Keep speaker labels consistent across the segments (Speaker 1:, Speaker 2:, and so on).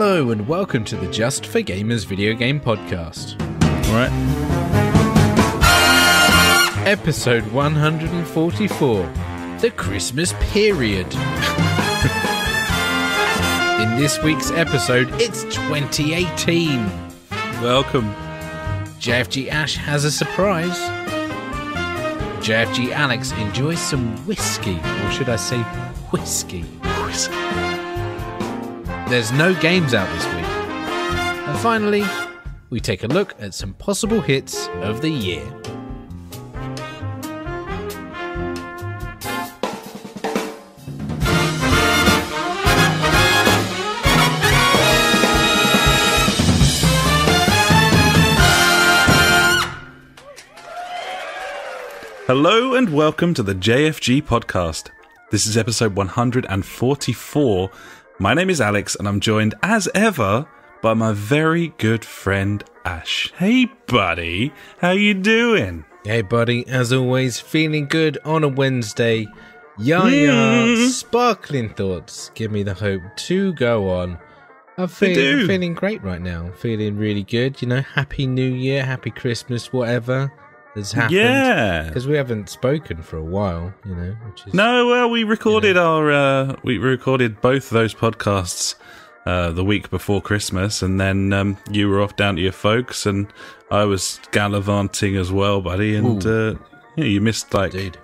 Speaker 1: Hello and welcome to the Just for Gamers video game podcast.
Speaker 2: Alright.
Speaker 1: Episode 144, the Christmas period. In this week's episode, it's 2018.
Speaker 2: Welcome.
Speaker 1: JfG Ash has a surprise. JfG Alex enjoys some whiskey, or should I say whiskey? There's no games out this week. And finally, we take a look at some possible hits of the year.
Speaker 2: Hello and welcome to the JfG Podcast. This is episode 144. My name is Alex and I'm joined as ever by my very good friend Ash. Hey buddy, how you doing?
Speaker 1: Hey buddy, as always, feeling good on a Wednesday. Sparkling thoughts give me the hope to go on. I'm feeling great right now. I'm feeling really good. You know, Happy New Year, Happy Christmas, whatever has happened.
Speaker 2: Yeah,
Speaker 1: because we haven't spoken for a while, you know. Which is,
Speaker 2: no, well, we recorded we recorded both of those podcasts the week before Christmas, and then you were off down to your folks, and I was gallivanting as well, buddy. And you missed like
Speaker 1: Indeed.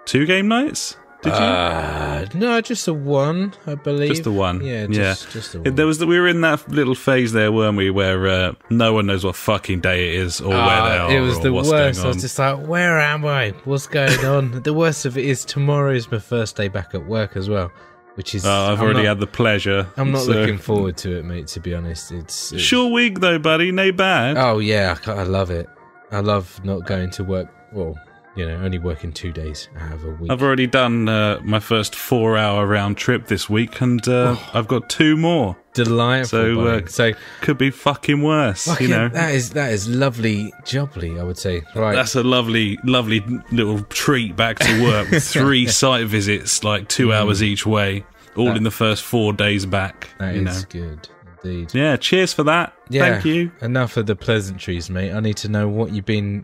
Speaker 2: 2 game nights. Did you?
Speaker 1: No, just the one, I believe.
Speaker 2: Just the one.
Speaker 1: Yeah, just the one.
Speaker 2: We were in that little phase there, weren't we, where no one knows what fucking day it is or where they are.
Speaker 1: It was the
Speaker 2: what's
Speaker 1: worst.
Speaker 2: Going on.
Speaker 1: I was just like, where am I? What's going on? The worst of it is tomorrow's my first day back at work as well, which is...
Speaker 2: I've already had the pleasure.
Speaker 1: I'm not looking forward to it, mate, to be honest. It's
Speaker 2: short week though, buddy. No bad.
Speaker 1: Oh, yeah, I love it. I love not going to work. Well, you know, only working 2 days out of a week.
Speaker 2: I've already done my first 4-hour round trip this week, and I've got 2 more.
Speaker 1: Delightful.
Speaker 2: So could be fucking worse. You know,
Speaker 1: that is lovely, jubbly, I would say. Right,
Speaker 2: that's a lovely little treat back to work with 3 site visits, like 2 hours each way, all in the first 4 days back.
Speaker 1: That is good. Indeed.
Speaker 2: Yeah, cheers for that.
Speaker 1: Yeah,
Speaker 2: thank you.
Speaker 1: Enough of the pleasantries, mate. I need to know what you've been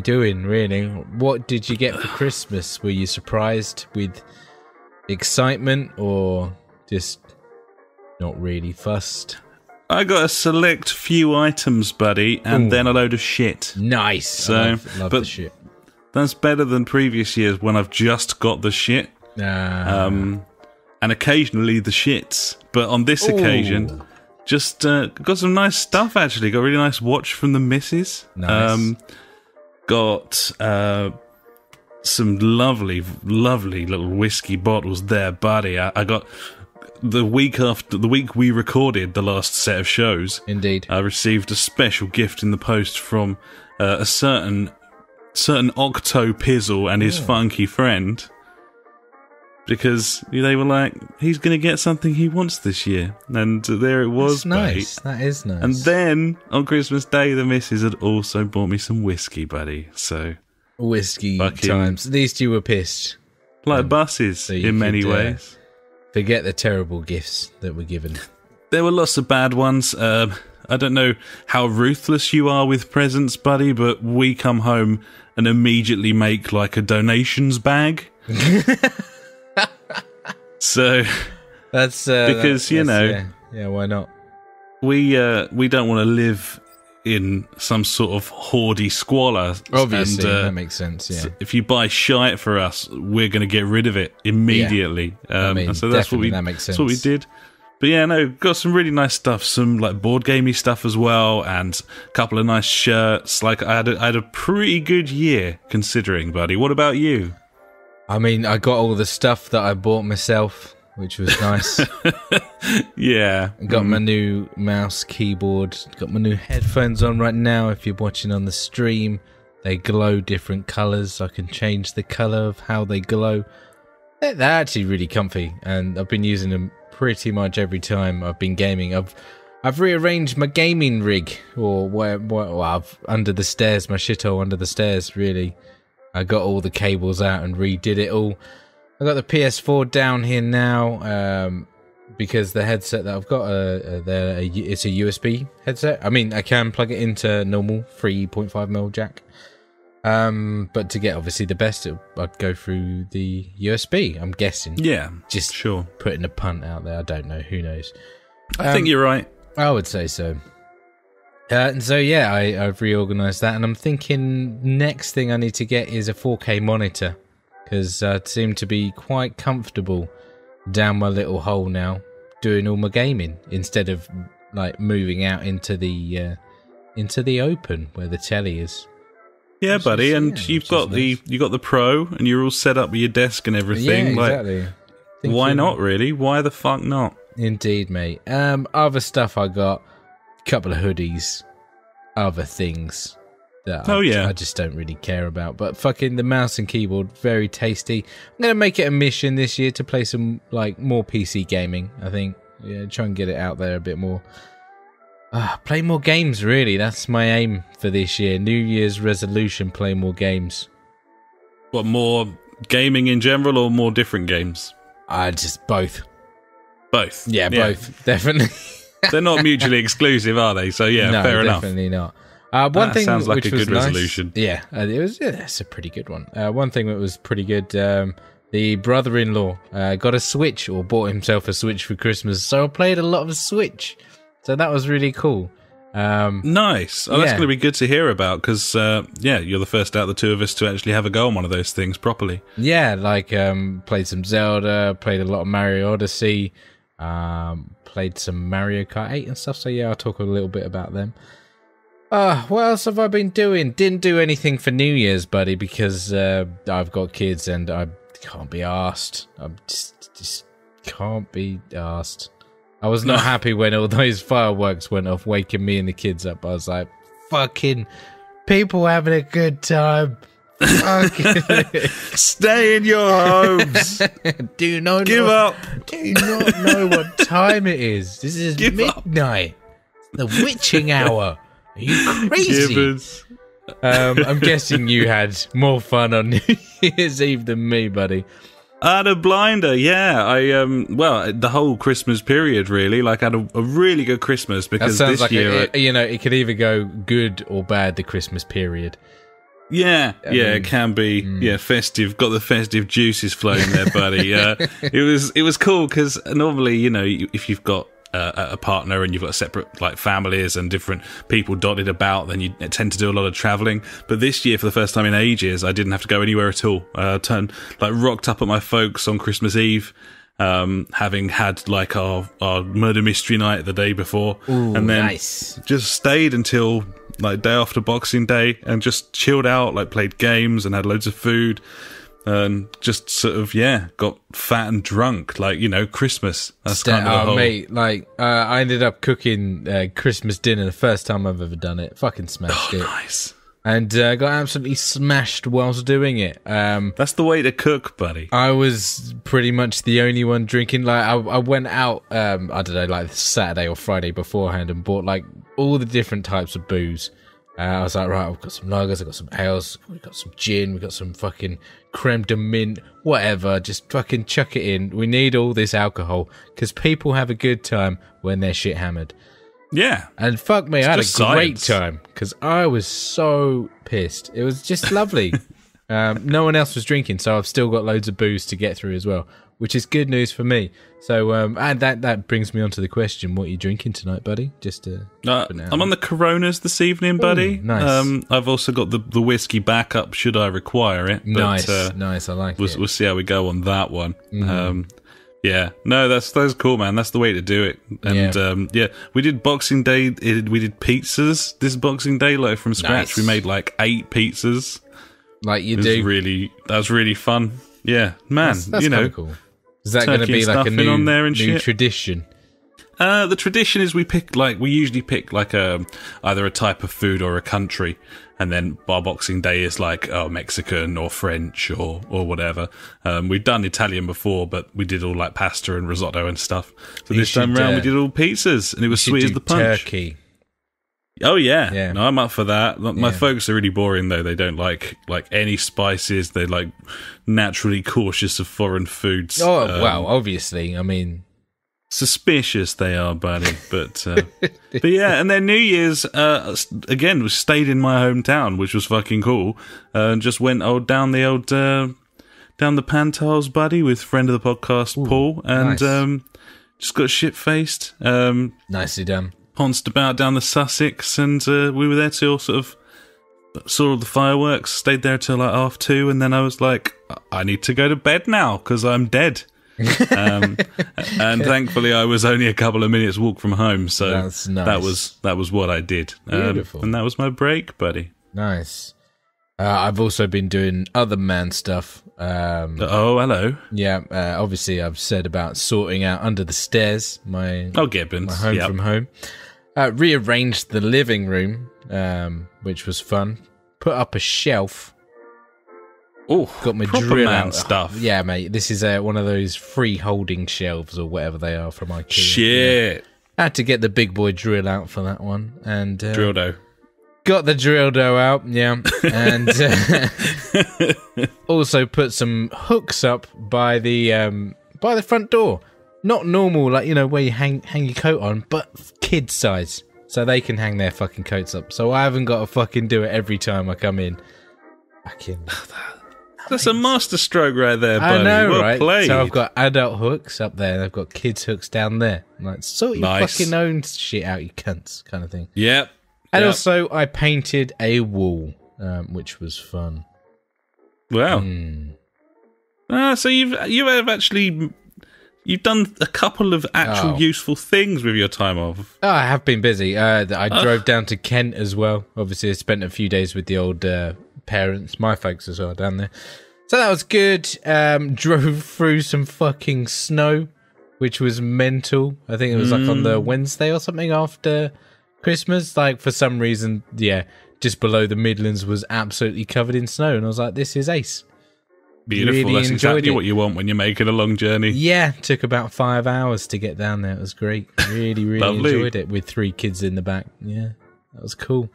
Speaker 1: doing, really. What did you get for Christmas? Were you surprised with excitement or just not really fussed?
Speaker 2: I got a select few items, buddy, and then a load of shit.
Speaker 1: Nice.
Speaker 2: So,
Speaker 1: love the shit.
Speaker 2: That's better than previous years when I've just got the shit. And occasionally the shits. But on this occasion... Just got some nice stuff, actually. Got a really nice watch from the missus.
Speaker 1: Nice.
Speaker 2: Got some lovely little whiskey bottles there, buddy. I got the week we recorded the last set of shows.
Speaker 1: Indeed.
Speaker 2: I received a special gift in the post from a certain Octo Pizzle and his funky friend. Because they were like, he's going to get something he wants this year. And there it was,
Speaker 1: That's nice. That is nice.
Speaker 2: And then, on Christmas Day, the missus had also bought me some whiskey, buddy. So
Speaker 1: whiskey times. At least you were pissed.
Speaker 2: Like buses, so in many ways.
Speaker 1: Forget the terrible gifts that were given.
Speaker 2: There were lots of bad ones. I don't know how ruthless you are with presents, buddy, but we come home and immediately make like a donations bag. So
Speaker 1: that's
Speaker 2: because you know,
Speaker 1: why not?
Speaker 2: We don't want to live in some sort of hoardy squalor.
Speaker 1: Obviously, that makes sense. Yeah,
Speaker 2: so if you buy shite for us, we're going to get rid of it immediately.
Speaker 1: Yeah.
Speaker 2: So that's what we.
Speaker 1: That makes sense.
Speaker 2: That's what we did. But yeah, no, got some really nice stuff. Some like board gamey stuff as well, and a couple of nice shirts. Like I had a pretty good year considering, buddy. What about you?
Speaker 1: I mean, I got all the stuff that I bought myself, which was nice.
Speaker 2: Yeah.
Speaker 1: I got my new mouse, keyboard, got my new headphones on right now. If you're watching on the stream, they glow different colours. I can change the colour of how they glow. They're actually really comfy, and I've been using them pretty much every time I've been gaming. I've rearranged my gaming rig, I've under the stairs, my shithole under the stairs, really. I got all the cables out and redid it all. I got the PS4 down here now. because the headset that I've got, it's a USB headset. I mean, I can plug it into normal 3.5mm jack. But to get obviously the best, I'd go through the USB. I'm guessing.
Speaker 2: Yeah,
Speaker 1: just
Speaker 2: sure.
Speaker 1: Putting a punt out there. I don't know. Who knows?
Speaker 2: I think you're right.
Speaker 1: I would say so. And so yeah, I've reorganised that, and I'm thinking next thing I need to get is a 4K monitor, because I seem to be quite comfortable down my little hole now, doing all my gaming instead of like moving out into the open where the telly is.
Speaker 2: Yeah, which buddy, you've got nice. You got the Pro, and you're all set up with your desk and everything.
Speaker 1: Yeah, exactly.
Speaker 2: Why not? Really? Why the fuck not?
Speaker 1: Indeed, mate. Other stuff I got, a couple of hoodies, other things that I just don't really care about. But fucking the mouse and keyboard, very tasty. I'm gonna make it a mission this year to play some like more PC gaming. I think, try and get it out there a bit more. Play more games, really. That's my aim for this year. New Year's resolution, play more games.
Speaker 2: What, more gaming in general or more different games?
Speaker 1: Just both.
Speaker 2: Both?
Speaker 1: Yeah, both. Definitely.
Speaker 2: They're not mutually exclusive, are they? So, yeah,
Speaker 1: no,
Speaker 2: fair enough.
Speaker 1: Definitely not. One thing
Speaker 2: sounds like
Speaker 1: which
Speaker 2: a good
Speaker 1: was
Speaker 2: resolution.
Speaker 1: Nice, it's a pretty good one. One thing that was pretty good, the brother-in-law got a Switch, or bought himself a Switch for Christmas, so I played a lot of Switch. So that was really cool.
Speaker 2: Nice. Oh, that's going to be good to hear about, because, you're the first out of the two of us to actually have a go on one of those things properly.
Speaker 1: Yeah, like, played some Zelda, played a lot of Mario Odyssey, played some Mario Kart 8 and stuff, so yeah, I'll talk a little bit about them. What else have I been doing? Didn't do anything for New Year's, buddy, because I've got kids and I can't be arsed. I just can't be arsed. I was not happy when all those fireworks went off, waking me and the kids up. I was like, fucking people having a good time.
Speaker 2: Stay in your homes.
Speaker 1: Do not
Speaker 2: give up.
Speaker 1: Do not know what time it is. This is midnight. The witching hour. Are you crazy? I'm guessing you had more fun on New Year's Eve than me, buddy.
Speaker 2: I had a blinder, yeah. The whole Christmas period, really. Like, I had a really good Christmas, because
Speaker 1: that sounds
Speaker 2: this
Speaker 1: like
Speaker 2: year...
Speaker 1: it could either go good or bad, the Christmas period.
Speaker 2: Yeah, it can be. Yeah, festive. Got the festive juices flowing there, buddy. It was cool, because normally, if you've got a partner and you've got separate like families and different people dotted about, then you tend to do a lot of travelling. But this year, for the first time in ages, I didn't have to go anywhere at all. Rocked up at my folks on Christmas Eve, having had like our murder mystery night the day before.
Speaker 1: Ooh,
Speaker 2: and then
Speaker 1: nice.
Speaker 2: Just stayed until like day after Boxing Day and just chilled out, like played games and had loads of food. And just sort of, got fat and drunk, like, Christmas. That's kind of the whole...
Speaker 1: mate, I ended up cooking Christmas dinner the first time I've ever done it. Fucking smashed it.
Speaker 2: Nice.
Speaker 1: And got absolutely smashed whilst doing it.
Speaker 2: That's the way to cook, buddy.
Speaker 1: I was pretty much the only one drinking. Like, I went out, I don't know, like Saturday or Friday beforehand and bought, like, all the different types of booze. I was like, right, I've got some lagers, I've got some ales, we've got some gin, we've got some fucking creme de mint, whatever. Just fucking chuck it in. We need all this alcohol, because people have a good time when they're shit hammered.
Speaker 2: Yeah.
Speaker 1: And fuck me, I had a great time, because I was so pissed. It was just lovely. No one else was drinking, so I've still got loads of booze to get through as well, which is good news for me. So, and that brings me on to the question: what are you drinking tonight, buddy?
Speaker 2: I'm on the Coronas this evening, buddy.
Speaker 1: Ooh, nice.
Speaker 2: I've also got the whiskey backup should I require it.
Speaker 1: Nice. I like it.
Speaker 2: We'll see how we go on that one.
Speaker 1: Mm.
Speaker 2: That's cool, man. That's the way to do it. And we did Boxing Day. We did pizzas this Boxing Day, like from scratch.
Speaker 1: Nice.
Speaker 2: We made like 8 pizzas.
Speaker 1: Like you
Speaker 2: do. That was really fun. Yeah, man.
Speaker 1: That's kind of cool. Is that going to be like a new tradition?
Speaker 2: The tradition is we usually pick like either a type of food or a country, and then our Boxing Day is like Mexican or French or whatever. We've done Italian before, but we did all like pasta and risotto and stuff. So this time around we did all pizzas, and it was sweet as the punch.
Speaker 1: Turkey.
Speaker 2: Oh yeah. No, I'm up for that. My folks are really boring though. They don't like any spices. They're like naturally cautious of foreign foods.
Speaker 1: Oh well, obviously. I mean,
Speaker 2: Suspicious they are, buddy. But yeah, and then New Year's again was stayed in my hometown, which was fucking cool. And just went down the Pantiles, buddy, with friend of the podcast Paul, and
Speaker 1: nice.
Speaker 2: Just got shit faced.
Speaker 1: Nicely done.
Speaker 2: Pounced about down the Sussex, and we were there till sort of saw all the fireworks. Stayed there till like 2:30, and then I was like, I need to go to bed now because I'm dead. And thankfully I was only a couple of minutes walk from home, so
Speaker 1: that's nice.
Speaker 2: that was what I did.
Speaker 1: Beautiful.
Speaker 2: And that was my break, buddy.
Speaker 1: Nice. I've also been doing other man stuff.
Speaker 2: Oh, hello.
Speaker 1: Yeah, obviously I've said about sorting out under the stairs my
Speaker 2: Gibbons.
Speaker 1: my home from home. Rearranged the living room, which was fun. Put up a shelf.
Speaker 2: Oh,
Speaker 1: got my
Speaker 2: proper
Speaker 1: drill
Speaker 2: man
Speaker 1: out.
Speaker 2: stuff.
Speaker 1: Yeah, mate. This is one of those free holding shelves or whatever they are from IKEA.
Speaker 2: Shit.
Speaker 1: Yeah. I had to get the big boy drill out for that one, and
Speaker 2: Drildo.
Speaker 1: Got the dildo out, yeah, and also put some hooks up by the front door. Not normal, like, you know, where you hang your coat on, but kid size, so they can hang their fucking coats up. So I haven't got to fucking do it every time I come in. Fucking.
Speaker 2: That's a master stroke right there, buddy.
Speaker 1: I know,
Speaker 2: well
Speaker 1: right?
Speaker 2: played.
Speaker 1: So I've got adult hooks up there, and I've got kids hooks down there. I'm like, sort your fucking own shit out, you cunts, kind of thing.
Speaker 2: Yep.
Speaker 1: And also, I painted a wall, which was fun.
Speaker 2: Wow. So you've done a couple of actual useful things with your time off.
Speaker 1: Oh, I have been busy. I drove down to Kent as well. Obviously, I spent a few days with the old parents, my folks as well, down there. So that was good. Drove through some fucking snow, which was mental. I think it was like on the Wednesday or something after Christmas. Like, for some reason, yeah, just below the Midlands was absolutely covered in snow. And I was like, this is ace.
Speaker 2: Beautiful.
Speaker 1: Really
Speaker 2: That's exactly
Speaker 1: it.
Speaker 2: what you want when you're making a long journey.
Speaker 1: Yeah, took about 5 hours to get down there. It was great. Really, really enjoyed it with 3 kids in the back. Yeah, that was cool.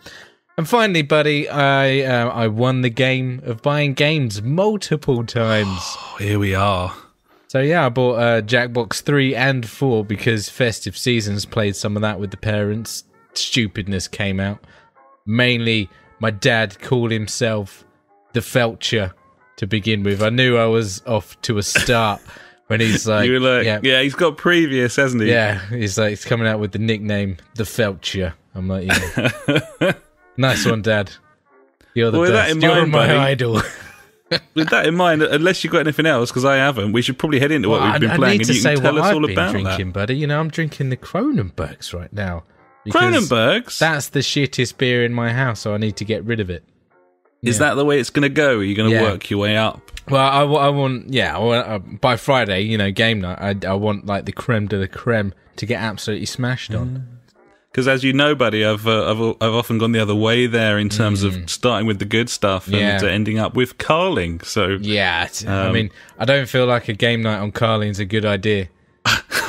Speaker 1: And finally, buddy, I won the game of buying games multiple times.
Speaker 2: Oh, here we are.
Speaker 1: So yeah, I bought Jackbox 3 and 4 because festive seasons played some of that with the parents. Stupidness came out. Mainly, my dad called himself the Felcher to begin with. I knew I was off to a start when he's like...
Speaker 2: You were like, yeah, he's got previous, hasn't he?
Speaker 1: Yeah, he's coming out with the nickname the Felcher. I'm like, yeah. Nice one, Dad. You're the best. You're my idol.
Speaker 2: With that in mind, unless you've got anything else, because I haven't, we should probably head into what we've been playing, and you can tell us all about
Speaker 1: drinking,
Speaker 2: that.
Speaker 1: buddy. You know, I'm drinking the Kronenbergs right now.
Speaker 2: Kronenbergs?
Speaker 1: That's the shittest beer in my house, so I need to get rid of it.
Speaker 2: Is that the way it's going to go? Are you going to work your way up?
Speaker 1: Well, I want by Friday, you know, game night, I want like the creme de la creme to get absolutely smashed on.
Speaker 2: Because as you know, buddy, I've often gone the other way there in terms of starting with the good stuff and ending up with carling. So
Speaker 1: yeah, I mean, I don't feel like a game night on carling's a good idea.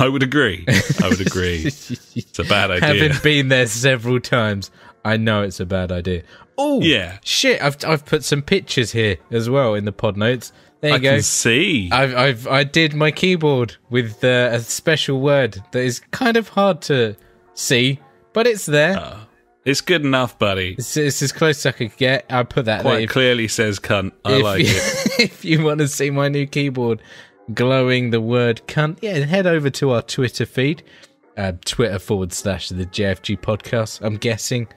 Speaker 2: I would agree. It's a bad idea.
Speaker 1: Having been there several times, I know it's a bad idea. Oh, yeah. Shit, I've put some pictures here as well in the pod notes. There you go.
Speaker 2: I can see.
Speaker 1: I did my keyboard with a special word that is kind of hard to see, but it's there.
Speaker 2: It's good enough, buddy.
Speaker 1: It's as close as I could get. I put that
Speaker 2: quite clearly says cunt. I like it.
Speaker 1: If you want to see my new keyboard glowing the word cunt, yeah, head over to our Twitter feed, Twitter/the JfG Podcast, I'm guessing.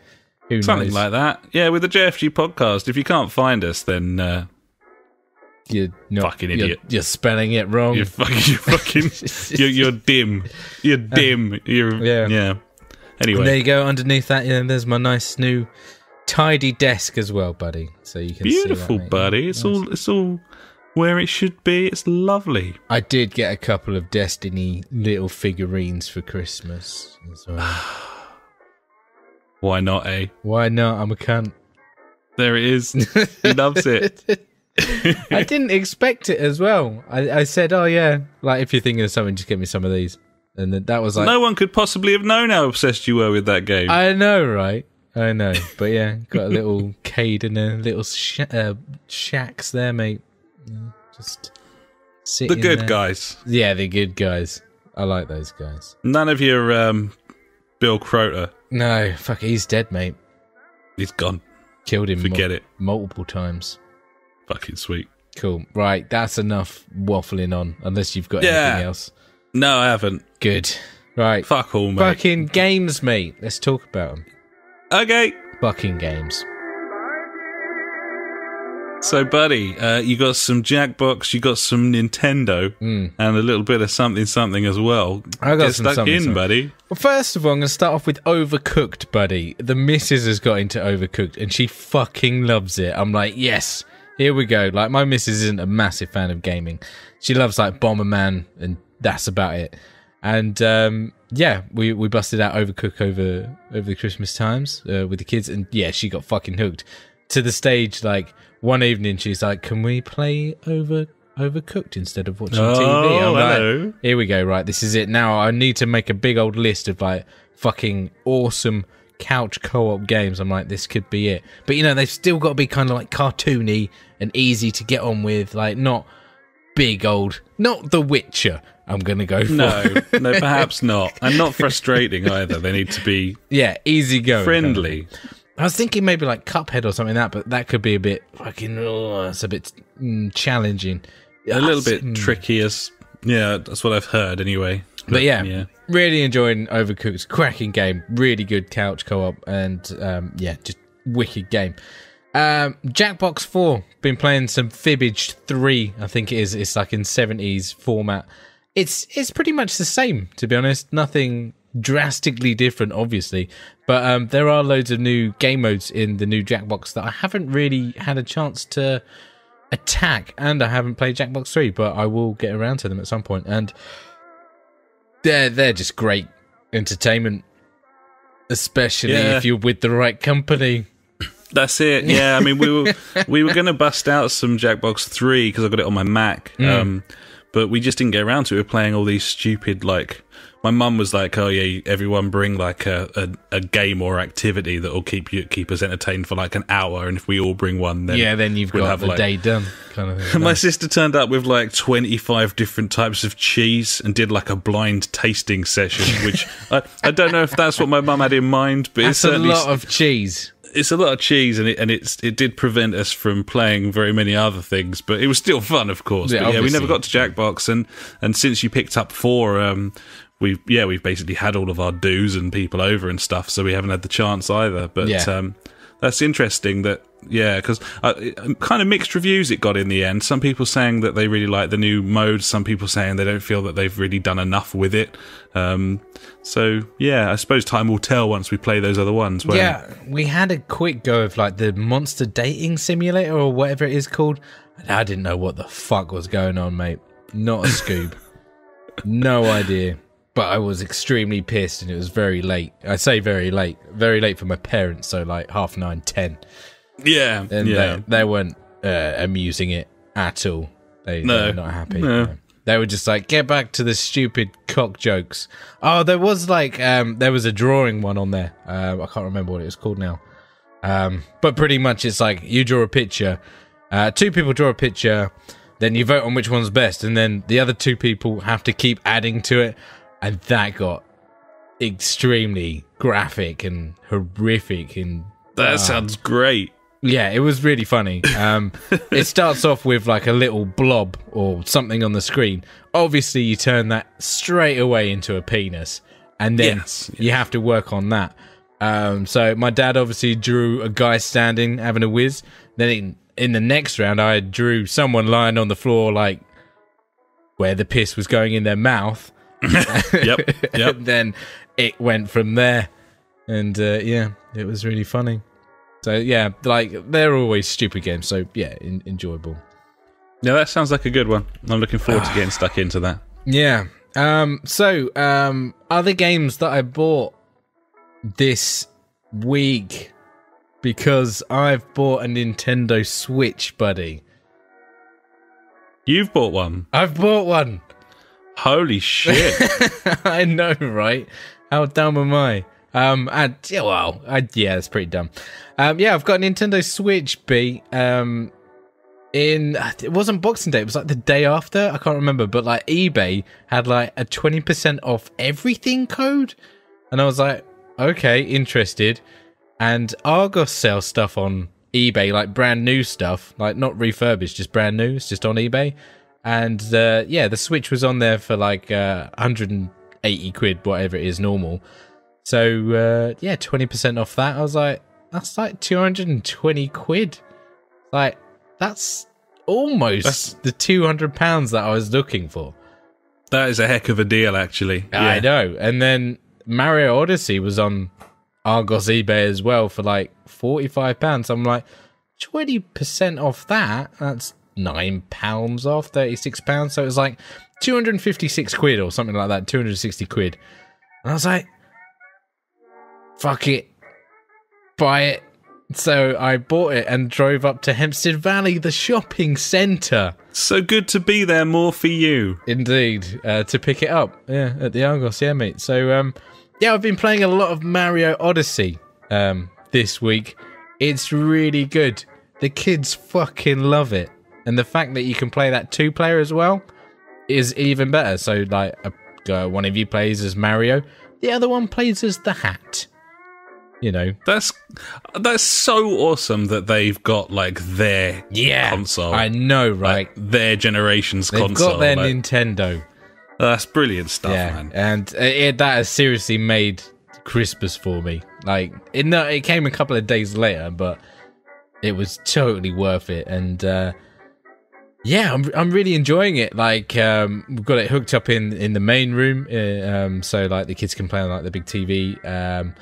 Speaker 1: Who
Speaker 2: Something
Speaker 1: knows?
Speaker 2: like that. Yeah, with the JfG Podcast. If you can't find us, then
Speaker 1: you're not,
Speaker 2: fucking idiot.
Speaker 1: You're spelling it wrong.
Speaker 2: You're dim. You're dim. Yeah. Anyway,
Speaker 1: and there you go. Underneath that, there's my nice new tidy desk as well, buddy. So you can
Speaker 2: beautiful,
Speaker 1: see that,
Speaker 2: buddy. It's all where it should be. It's lovely.
Speaker 1: I did get a couple of Destiny little figurines for Christmas as well.
Speaker 2: Why not, eh?
Speaker 1: Why not? I'm a cunt.
Speaker 2: There it is. He loves it.
Speaker 1: I didn't expect it as well. I said, oh yeah, like if you're thinking of something, just get me some of these. And then that was like...
Speaker 2: No one could possibly have known how obsessed you were with that game.
Speaker 1: I know, right? I know. But yeah, got a little Cade and a little shacks there, mate. Just sitting
Speaker 2: the good
Speaker 1: there.
Speaker 2: guys.
Speaker 1: Yeah, the good guys. I like those guys.
Speaker 2: None of your Bill Croter.
Speaker 1: No, fuck, he's dead, mate.
Speaker 2: He's gone.
Speaker 1: Killed him.
Speaker 2: Forget it.
Speaker 1: Multiple times.
Speaker 2: Fucking sweet.
Speaker 1: Cool. Right, that's enough waffling on, unless you've got anything else.
Speaker 2: No, I haven't.
Speaker 1: Good. Right.
Speaker 2: Fuck all, mate.
Speaker 1: Fucking games, mate. Let's talk about them.
Speaker 2: Okay.
Speaker 1: Fucking games.
Speaker 2: So, buddy, you got some Jackbox, you got some Nintendo, and a little bit of something as well.
Speaker 1: I got
Speaker 2: Get
Speaker 1: some
Speaker 2: stuck
Speaker 1: something,
Speaker 2: in, buddy.
Speaker 1: Well, first of all, I'm going to start off with Overcooked, buddy. The missus has got into Overcooked, and she fucking loves it. I'm like, yes, here we go. Like, my missus isn't a massive fan of gaming. She loves, like, Bomberman, and that's about it. And, yeah, we busted out Overcooked over the Christmas times with the kids, and, yeah, she got fucking hooked. To the stage, like, one evening she's like, can we play Overcooked instead of watching TV? I'm like, here we go, right, this is it. Now I need to make a big old list of like fucking awesome couch co-op games. I'm like, this could be it. But you know, they've still got to be kind of like cartoony and easy to get on with, like not big old, not The Witcher I'm going to go for.
Speaker 2: No, perhaps not. And not frustrating either. They need to be
Speaker 1: easy going.
Speaker 2: Friendly.
Speaker 1: Kind of. I was thinking maybe like Cuphead or something like that, but that could be a bit fucking, it's a bit challenging.
Speaker 2: A little bit tricky that's what I've heard anyway.
Speaker 1: But yeah, really enjoying Overcooked. Cracking game, really good couch co-op, and just wicked game. Jackbox 4, been playing some Fibbage 3, I think it is. It's like in 70s format. It's pretty much the same, to be honest. Nothing drastically different, obviously, but there are loads of new game modes in the new Jackbox that I haven't really had a chance to attack, and I haven't played Jackbox 3, but I will get around to them at some point, and they're just great entertainment, especially if you're with the right company.
Speaker 2: That's it. Yeah, I mean, we were going to bust out some Jackbox 3 because I got it on my Mac, but we just didn't get around to it. We were playing all these stupid, like, my mum was like, "Oh yeah, everyone bring like a game or activity that will keep us entertained for like an hour, and if we all bring one, then
Speaker 1: you've got the day done." Kind of thing.
Speaker 2: My sister turned up with like 25 different types of cheese and did like a blind tasting session, which I don't know if that's what my mum had in mind, but
Speaker 1: it's a lot of cheese.
Speaker 2: It's a lot of cheese, and it did prevent us from playing very many other things, but it was still fun, of course.
Speaker 1: Yeah,
Speaker 2: but we never got to Jackbox, and since you picked up 4, we've basically had all of our dues and people over and stuff, so we haven't had the chance either. But that's interesting that, because kind of mixed reviews it got in the end. Some people saying that they really like the new mode, some people saying they don't feel that they've really done enough with it. So I suppose time will tell once we play those other ones.
Speaker 1: We had a quick go of like the Monster Dating Simulator or whatever it is called. I didn't know what the fuck was going on, mate. Not a Scoob. No idea. But I was extremely pissed, and it was very late. I say very late for my parents, so like 9:30, 10.
Speaker 2: Yeah,
Speaker 1: and they weren't amusing it at all. They were not happy. No. They were just like, get back to the stupid cock jokes. Oh, there was like there was a drawing one on there. I can't remember what it was called now. But pretty much it's like you draw a picture, 2 people draw a picture, then you vote on which one's best, and then the other 2 people have to keep adding to it. And that got extremely graphic and horrific. And
Speaker 2: that sounds great.
Speaker 1: Yeah, it was really funny. It starts off with like a little blob or something on the screen. Obviously, you turn that straight away into a penis. And then you have to work on that. So my dad obviously drew a guy standing, having a whiz. Then in the next round, I drew someone lying on the floor, like where the piss was going in their mouth.
Speaker 2: Yep.
Speaker 1: And then it went from there, and it was really funny. So like they're always stupid games, so enjoyable.
Speaker 2: Yeah, that sounds like a good one. I'm looking forward to getting stuck into that.
Speaker 1: Yeah. Other games that I bought this week, because I've bought a Nintendo Switch, buddy.
Speaker 2: You've bought one?
Speaker 1: I've bought one.
Speaker 2: Holy shit.
Speaker 1: I know, right? How dumb am I? That's pretty dumb. I've got a Nintendo Switch, B. it wasn't Boxing Day, it was like the day after, I can't remember, but like eBay had like a 20% off everything code, and I was like, okay, interested. And Argos sells stuff on eBay, like brand new stuff, like not refurbished, just brand new. It's just on eBay. And the Switch was on there for like 180 quid, whatever it is normal. So 20% off that. I was like, that's like 220 quid. Like, that's almost the £200 that I was looking for.
Speaker 2: That is a heck of a deal, actually.
Speaker 1: I know. And then Mario Odyssey was on Argos eBay as well for like £45. I'm like, 20% off that? That's £9 off, £36. So it was like 256 quid or something like that, 260 quid. And I was like, fuck it, buy it. So I bought it and drove up to Hempstead Valley, the shopping centre.
Speaker 2: So good to be there, more for you.
Speaker 1: Indeed, to pick it up, at the Argos, mate. So, I've been playing a lot of Mario Odyssey this week. It's really good. The kids fucking love it. And the fact that you can play that 2-player as well is even better. So, like, one of you plays as Mario, the other one plays as the Hat. You know,
Speaker 2: that's so awesome that they've got like their console.
Speaker 1: I know, right?
Speaker 2: Like, their generation's console.
Speaker 1: They've got their Nintendo.
Speaker 2: That's brilliant stuff, man.
Speaker 1: And that has seriously made Christmas for me. Like, it came a couple of days later, but it was totally worth it. And I'm really enjoying it. Like, we've got it hooked up in the main room, so like the kids can play on like the big TV.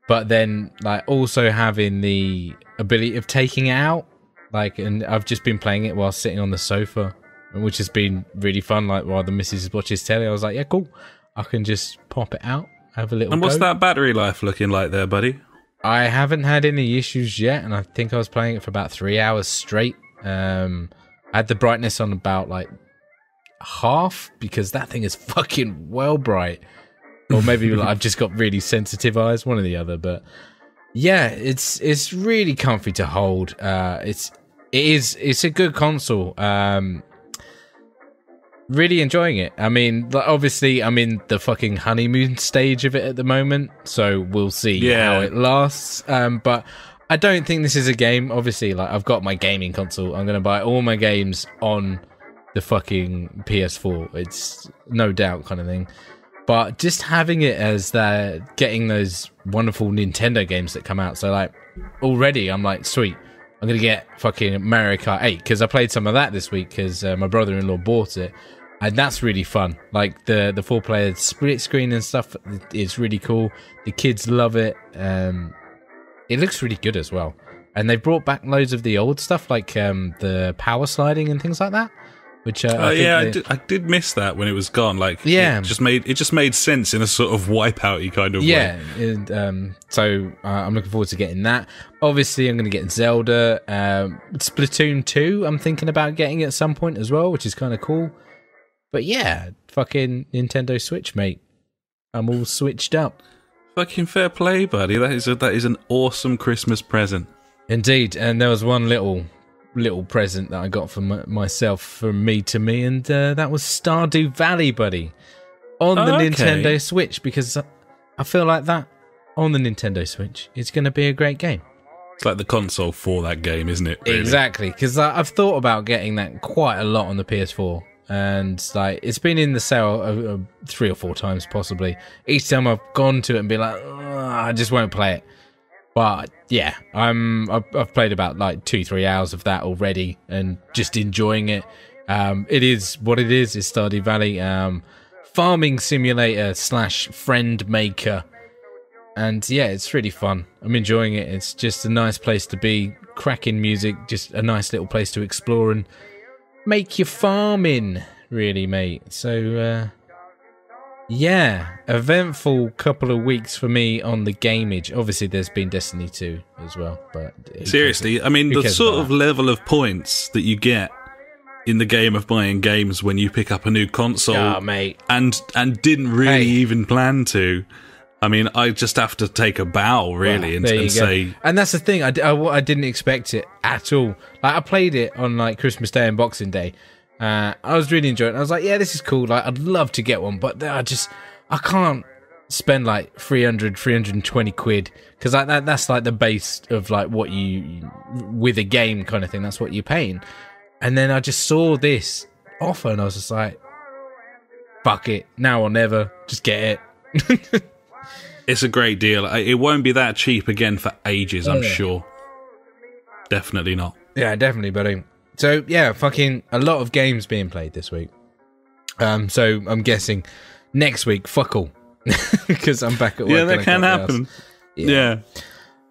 Speaker 1: But then, like, also having the ability of taking it out, like, and I've just been playing it while sitting on the sofa, which has been really fun. Like, while the missus watches telly, I was like, yeah, cool. I can just pop it out, have a little.
Speaker 2: And what's that battery life looking like there, buddy?
Speaker 1: I haven't had any issues yet, and I think I was playing it for about 3 hours straight. I had the brightness on about like half because that thing is fucking well bright. Or maybe like, I've just got really sensitive eyes, one or the other. But yeah, it's really comfy to hold. It's a good console. Really enjoying it. I mean, obviously, I'm in the fucking honeymoon stage of it at the moment, so we'll see how it lasts. But I don't think this is a game. Obviously, like, I've got my gaming console. I'm gonna buy all my games on the fucking PS4. It's no doubt kind of thing. But just having it as getting those wonderful Nintendo games that come out. So, like, already I'm like, sweet, I'm going to get fucking Mario Kart 8. Because I played some of that this week because my brother-in-law bought it. And that's really fun. Like, the 4-player split screen and stuff is really cool. The kids love it. It looks really good as well. And they've brought back loads of the old stuff, like the power sliding and things like that. Which I did miss that when it was gone. Like, it just made sense in a sort of wipeout-y kind of way. Yeah, so I'm looking forward to getting that. Obviously, I'm going to get Zelda. Splatoon 2, I'm thinking about getting at some point as well, which is kind of cool. But yeah, fucking Nintendo Switch, mate. I'm all switched up.
Speaker 2: Fucking fair play, buddy. That is an awesome Christmas present.
Speaker 1: Indeed, and there was one little present that I got for myself, from me to me, and that was Stardew Valley, buddy, on the Nintendo Switch, because I feel like that on the Nintendo Switch is going to be a great game.
Speaker 2: It's like the console for that game, isn't it? Really?
Speaker 1: Exactly, because I've thought about getting that quite a lot on the PS4, and like it's been in the sale 3 or 4 times possibly. Each time I've gone to it and been like, I just won't play it. But yeah, I've played about like 2-3 hours of that already and just enjoying it. It is what it is. It's Stardew Valley, farming simulator / friend maker, and yeah, it's really fun. I'm enjoying it. It's just a nice place to be. Cracking music, just a nice little place to explore and make your farming, really, mate. So yeah, eventful couple of weeks for me on the gameage. Obviously, there's been Destiny 2 as well, but
Speaker 2: seriously, I mean, the sort of level of points that you get in the game of buying games when you pick up a new console,
Speaker 1: mate,
Speaker 2: and didn't really even plan to. I mean, I just have to take a bow, really, and say...
Speaker 1: And that's the thing, I didn't expect it at all. Like, I played it on, like, Christmas Day and Boxing Day. I was really enjoying it. I was like, yeah, this is cool. Like, I'd love to get one, but I can't spend, like, 320 quid. Because that's, like, the base of, like, what you... With a game kind of thing, that's what you're paying. And then I just saw this offer, and I was just like, fuck it. Now or never. Just get it.
Speaker 2: It's a great deal. It won't be that cheap again for ages, I'm sure. Definitely not.
Speaker 1: Yeah, definitely, buddy. So, yeah, fucking a lot of games being played this week. So, I'm guessing next week, fuck all. Because I'm back at work.
Speaker 2: Yeah, that can happen. Yeah.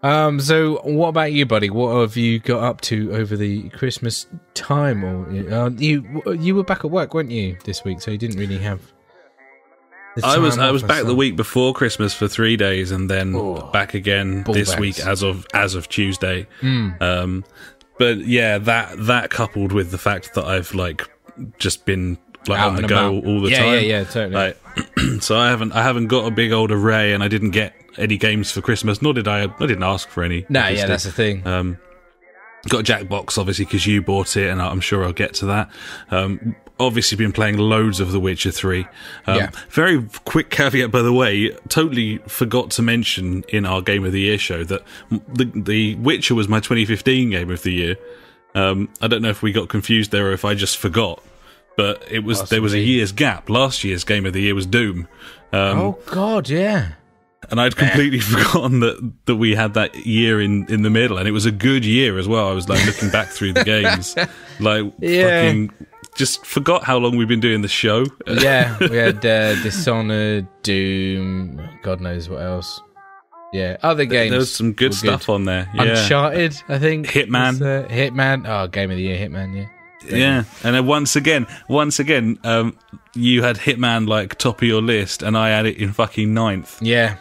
Speaker 1: So, what about you, buddy? What have you got up to over the Christmas time? Or you were back at work, weren't you, this week? So, you didn't really have...
Speaker 2: I was back the week before Christmas for 3 days, and then back again this week as of Tuesday. But yeah, that coupled with the fact that I've like just been like on the go all the time.
Speaker 1: Yeah, totally.
Speaker 2: Like, so I haven't got a big old array, and I didn't get any games for Christmas. Nor did I didn't ask for any.
Speaker 1: No, yeah, that's the thing.
Speaker 2: Got a Jackbox, obviously, because you bought it, and I'm sure I'll get to that. Obviously been playing loads of The Witcher 3. Very quick caveat, by the way, totally forgot to mention in our Game of the Year show that The Witcher was my 2015 Game of the Year. I don't know if we got confused there or if I just forgot, but it was there was a year's gap. Last year's Game of the Year was Doom.
Speaker 1: Oh, God, yeah.
Speaker 2: And I'd completely forgotten that we had that year in the middle, and it was a good year as well. I was like looking back through the games, like fucking just forgot how long we've been doing the show.
Speaker 1: Yeah, we had Dishonored, Doom, God knows what else. Yeah, other games.
Speaker 2: There was some good stuff on there. Yeah.
Speaker 1: Uncharted, I think.
Speaker 2: Hitman.
Speaker 1: Hitman. Oh, Game of the Year, Hitman, yeah.
Speaker 2: Yeah, and then once again, you had Hitman like top of your list, and I had it in fucking 9th.
Speaker 1: Yeah.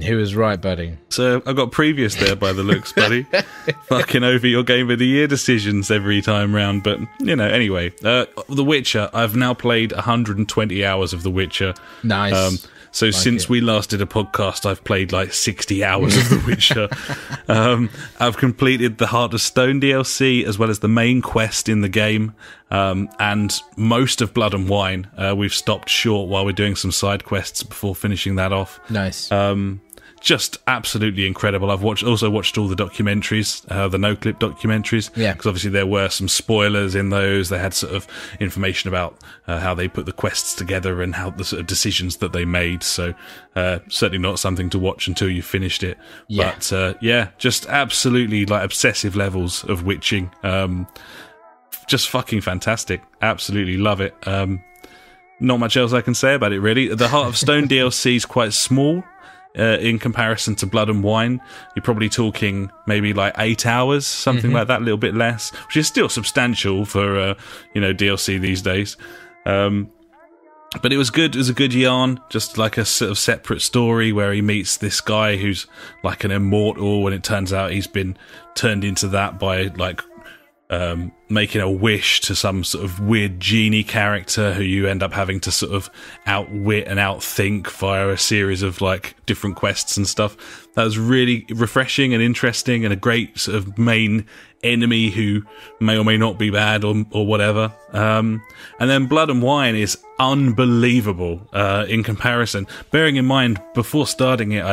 Speaker 1: Who was right, buddy?
Speaker 2: So I got previous there by the looks, buddy. Fucking over your Game of the Year decisions every time round. But, you know, anyway. The Witcher. I've now played 120 hours of The Witcher.
Speaker 1: Nice.
Speaker 2: So since we last did a podcast, I've played like 60 hours of The Witcher. I've completed the Heart of Stone DLC, as well as the main quest in the game, and most of Blood and Wine. We've stopped short while we're doing some side quests before finishing that off.
Speaker 1: Nice.
Speaker 2: Just absolutely incredible. I've also watched all the documentaries, the no-clip documentaries.
Speaker 1: Yeah.
Speaker 2: Because obviously there were some spoilers in those. They had sort of information about how they put the quests together and how the sort of decisions that they made. So certainly not something to watch until you've finished it.
Speaker 1: Yeah.
Speaker 2: But just absolutely like obsessive levels of witching. Just fucking fantastic. Absolutely love it. Not much else I can say about it, really. The Heart of Stone DLC is quite small. In comparison to Blood and Wine, you're probably talking maybe like 8 hours, something like that, a little bit less, which is still substantial for DLC these days. But it was good. It was a good yarn, just like a sort of separate story where he meets this guy who's like an immortal, and it turns out he's been turned into that by like making a wish to some sort of weird genie character who you end up having to sort of outwit and outthink via a series of like different quests and stuff. That was really refreshing and interesting, and a great sort of main enemy who may or may not be bad or whatever. And then Blood and Wine is unbelievable in comparison. Bearing in mind, before starting it,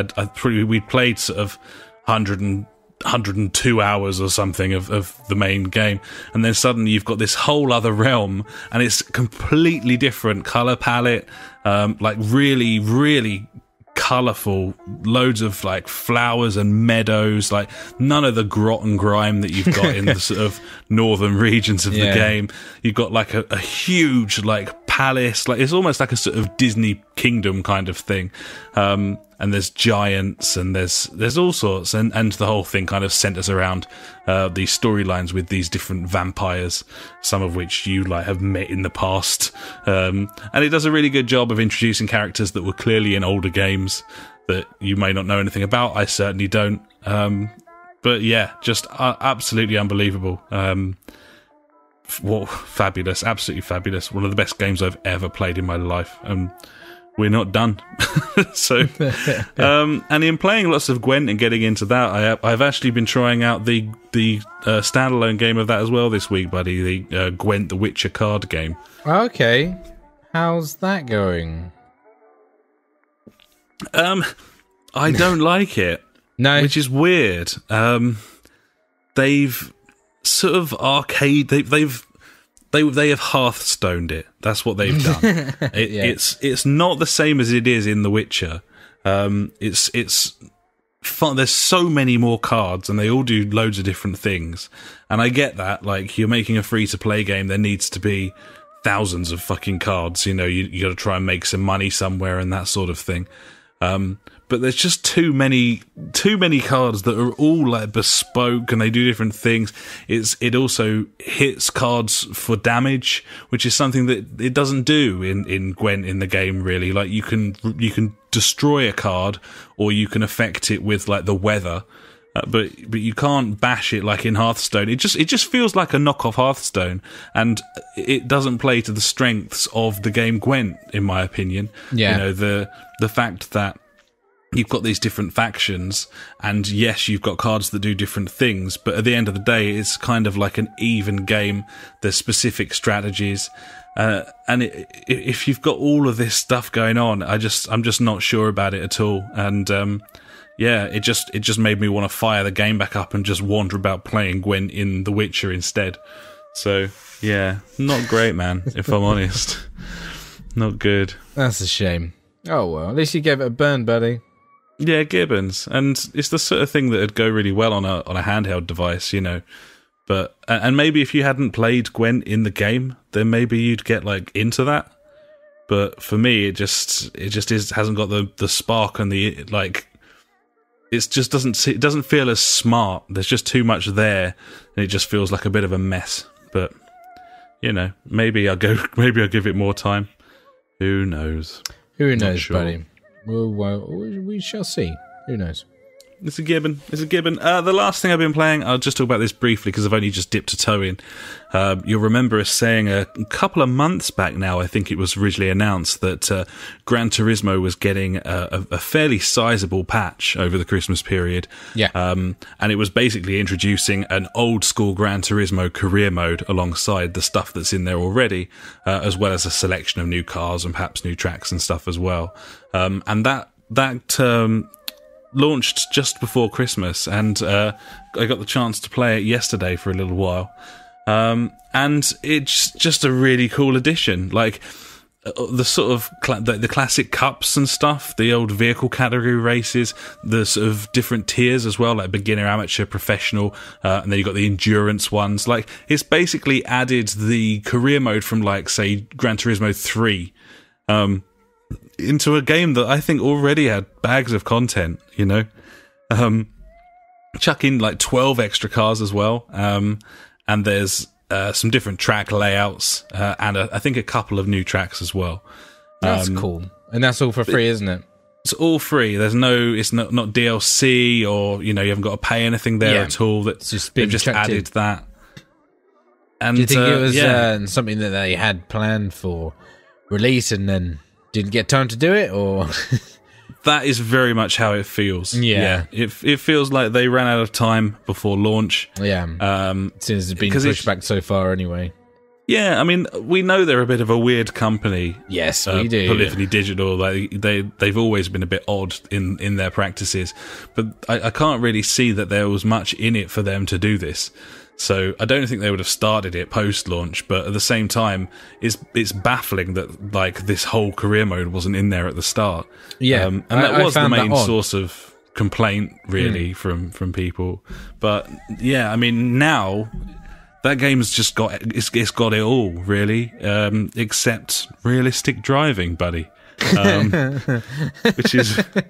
Speaker 2: we'd played sort of 102 hours or something of the main game, and then suddenly you've got this whole other realm, and it's completely different color palette, like really, really colourful, loads of like flowers and meadows, like none of the grot and grime that you've got in the sort of northern regions of the game. You've got like a huge like palace, like it's almost like a sort of Disney kingdom kind of thing, and there's giants and there's all sorts, and the whole thing kind of centers around these storylines with these different vampires, some of which you like have met in the past, and it does a really good job of introducing characters that were clearly in older games that you may not know anything about. I certainly don't, but yeah, just absolutely unbelievable. Fabulous, absolutely fabulous. One of the best games I've ever played in my life. we're not done. So, and in playing lots of Gwent and getting into that, I've actually been trying out the standalone game of that as well this week, buddy. The Gwent the Witcher card game.
Speaker 1: Okay, how's that going?
Speaker 2: I don't like it.
Speaker 1: No,
Speaker 2: which is weird. They've sort of arcade. They have Hearthstoned it. That's what they've done. It's not the same as it is in The Witcher. It's fun. There's so many more cards, and they all do loads of different things. And I get that. Like, you're making a free to play game, there needs to be thousands of fucking cards. You know, you got to try and make some money somewhere and that sort of thing. But there's just too many cards that are all like bespoke and they do different things. It also hits cards for damage, which is something that it doesn't do in Gwent in the game, really. Like, you can destroy a card, or you can affect it with like the weather, but you can't bash it like in Hearthstone. It just feels like a knockoff Hearthstone, and it doesn't play to the strengths of the game Gwent, in my opinion.
Speaker 1: Yeah.
Speaker 2: You know, the fact that you've got these different factions, and yes, you've got cards that do different things, but at the end of the day, it's kind of like an even game. There's specific strategies, and if you've got all of this stuff going on, I'm just not sure about it at all. And yeah, it just made me want to fire the game back up and just wander about playing Gwent in The Witcher instead. So yeah, not great, man. If I'm honest, not good.
Speaker 1: That's a shame. Oh well, at least you gave it a burn, buddy.
Speaker 2: Yeah, Gibbons, and it's the sort of thing that would go really well on a handheld device, you know. But and maybe if you hadn't played Gwent in the game, then maybe you'd get like into that. But for me, it just hasn't got the spark and the like. It doesn't feel as smart. There's just too much there, and it just feels like a bit of a mess. But you know, maybe I'll give it more time. Who knows?
Speaker 1: Who knows, sure. Buddy? Well, we shall see. Who knows?
Speaker 2: It's a gibbon. The last thing I've been playing, I'll just talk about this briefly because I've only just dipped a toe in. You'll remember us saying a couple of months back now, I think it was originally announced, that Gran Turismo was getting a fairly sizable patch over the Christmas period.
Speaker 1: Yeah.
Speaker 2: And it was basically introducing an old school Gran Turismo career mode alongside the stuff that's in there already, as well as a selection of new cars and perhaps new tracks and stuff as well. And that launched just before Christmas, and I got the chance to play it yesterday for a little while, and it's just a really cool addition. Like the sort of the classic cups and stuff, the old vehicle category races, the sort of different tiers as well, like beginner, amateur, professional, and then you got the endurance ones. Like, it's basically added the career mode from, like, say, Gran Turismo 3 into a game that I think already had bags of content, you know. Chuck in like 12 extra cars as well, and there's some different track layouts, and I think a couple of new tracks as well.
Speaker 1: That's cool. And that's all for free, isn't it?
Speaker 2: It's all free. It's not DLC, or, you know, you haven't got to pay anything there at all. They've just added that. And
Speaker 1: do you think it was something that they had planned for release and then didn't get time to do it, or?
Speaker 2: That is very much how it feels.
Speaker 1: Yeah.
Speaker 2: It feels like they ran out of time before launch.
Speaker 1: Yeah. Since it's been pushed back so far anyway.
Speaker 2: Yeah, I mean, we know they're a bit of a weird company.
Speaker 1: Yes, we do.
Speaker 2: Polyphony Digital, like they've always been a bit odd in their practices, but I can't really see that there was much in it for them to do this. So I don't think they would have started it post-launch, but at the same time, it's baffling that, like, this whole career mode wasn't in there at the start.
Speaker 1: Yeah,
Speaker 2: and that was the main source of complaint, really, from people. But yeah, I mean, now that game's just got it's got it all, really, except realistic driving, buddy, which is a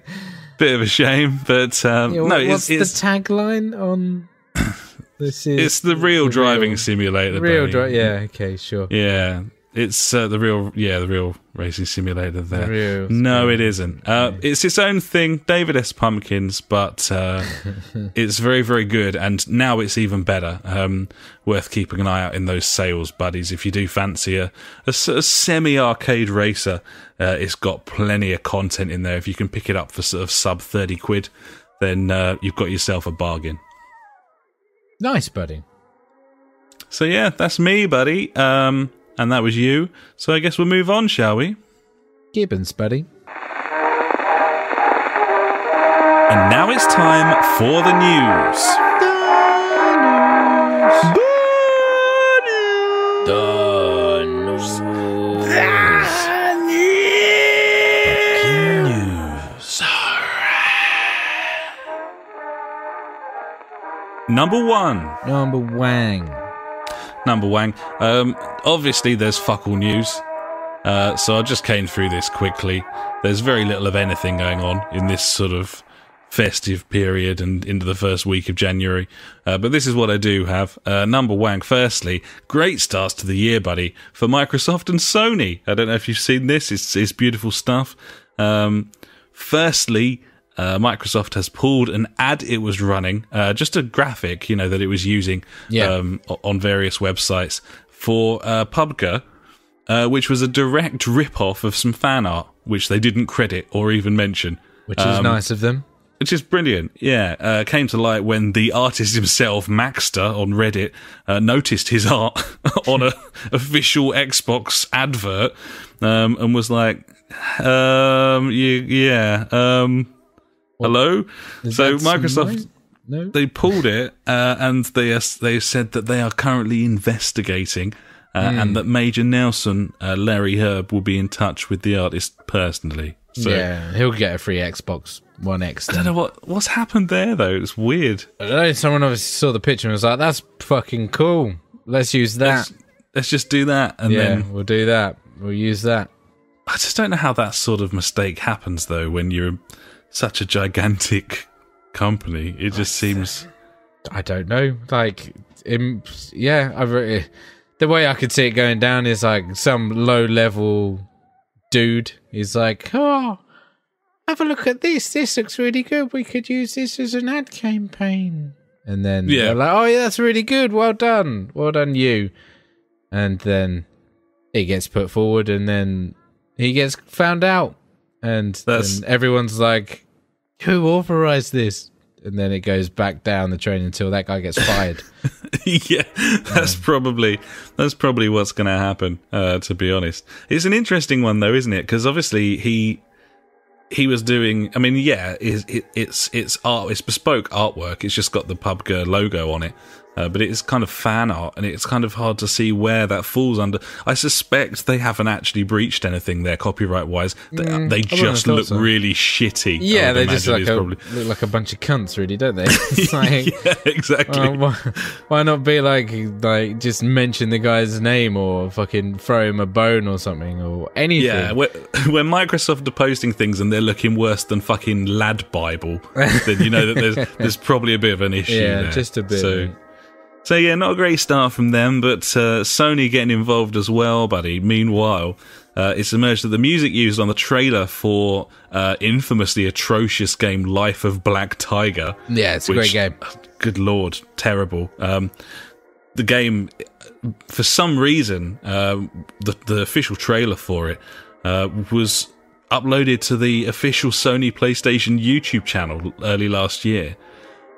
Speaker 2: bit of a shame. But
Speaker 1: what's the tagline on?
Speaker 2: It's the real driving simulator.
Speaker 1: Real yeah, okay, sure.
Speaker 2: Yeah, It's the real racing simulator there.
Speaker 1: Real
Speaker 2: no, it isn't. It's its own thing, David S. Pumpkins, but it's very, very good, and now it's even better. Worth keeping an eye out in those sales, buddies. If you do fancy a semi-arcade racer, it's got plenty of content in there. If you can pick it up for sort of sub 30 quid, then you've got yourself a bargain.
Speaker 1: Nice, buddy.
Speaker 2: So yeah, that's me, buddy. And that was you. So I guess we'll move on, shall we?
Speaker 1: Gibbons, buddy.
Speaker 2: And now it's time for the news. Number one. Number Wang. Obviously, there's fuck all news. So I just came through this quickly. There's very little of anything going on in this sort of festive period and into the first week of January. But this is what I do have. Number Wang, firstly, great starts to the year, buddy, for Microsoft and Sony. I don't know if you've seen this. It's beautiful stuff. Firstly, Microsoft has pulled an ad it was running, just a graphic, that it was using on various websites for PUBG, which was a direct rip-off of some fan art, which they didn't credit or even mention.
Speaker 1: Which is nice of them.
Speaker 2: Which is brilliant, yeah. Came to light when the artist himself, Maxter, on Reddit, noticed his art on a official Xbox advert, and was like, hello? So Microsoft,
Speaker 1: no?
Speaker 2: They pulled it, and they said that they are currently investigating, and that Major Nelson, Larry Herb, will be in touch with the artist personally. So,
Speaker 1: yeah, he'll get a free Xbox One X.
Speaker 2: I don't know what's happened there, though. It's weird.
Speaker 1: I don't know, someone obviously saw the picture and was like, that's fucking cool. Let's use that.
Speaker 2: Let's just do that. And then
Speaker 1: we'll do that. We'll use that.
Speaker 2: I just don't know how that sort of mistake happens, though, when you're such a gigantic company. It just seems...
Speaker 1: I don't know. Like, the way I could see it going down is like some low-level dude is like, oh, have a look at this. This looks really good. We could use this as an ad campaign. And then they're like, oh, yeah, that's really good. Well done. Well done, you. And then it gets put forward, and then he gets found out. And then everyone's like, who authorized this? And then it goes back down the train until that guy gets fired.
Speaker 2: Yeah, that's probably what's going to happen, to be honest. It's an interesting one, though, isn't it? Because obviously he was doing... I mean, yeah, it's art. It's bespoke artwork. It's just got the PUBG logo on it. But it's kind of fan art, and it's kind of hard to see where that falls under. I suspect they haven't actually breached anything there, copyright-wise. They just look really shitty.
Speaker 1: Yeah, they just look like a bunch of cunts, really, don't they? It's like,
Speaker 2: yeah, exactly.
Speaker 1: Why not be like just mention the guy's name or fucking throw him a bone or something or anything?
Speaker 2: Yeah, when Microsoft are posting things and they're looking worse than fucking Lad Bible, then you know that there's probably a bit of an issue there.
Speaker 1: Just a bit.
Speaker 2: So yeah, not a great start from them, but Sony getting involved as well, buddy. Meanwhile, it's emerged that the music used on the trailer for infamously atrocious game Life of Black Tiger...
Speaker 1: Yeah, it's a great game.
Speaker 2: Good lord, terrible. The game, for some reason, the official trailer for it was uploaded to the official Sony PlayStation YouTube channel early last year.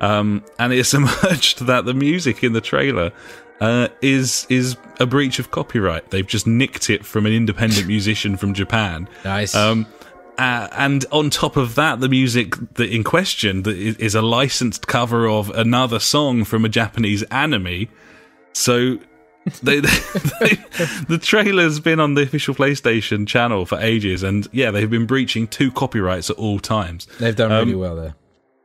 Speaker 2: And it's emerged that the music in the trailer is a breach of copyright. They've just nicked it from an independent musician from Japan.
Speaker 1: Nice.
Speaker 2: And on top of that, the music that in question is a licensed cover of another song from a Japanese anime. So the trailer's been on the official PlayStation channel for ages, and yeah, they've been breaching 2 copyrights at all times.
Speaker 1: They've done really well there.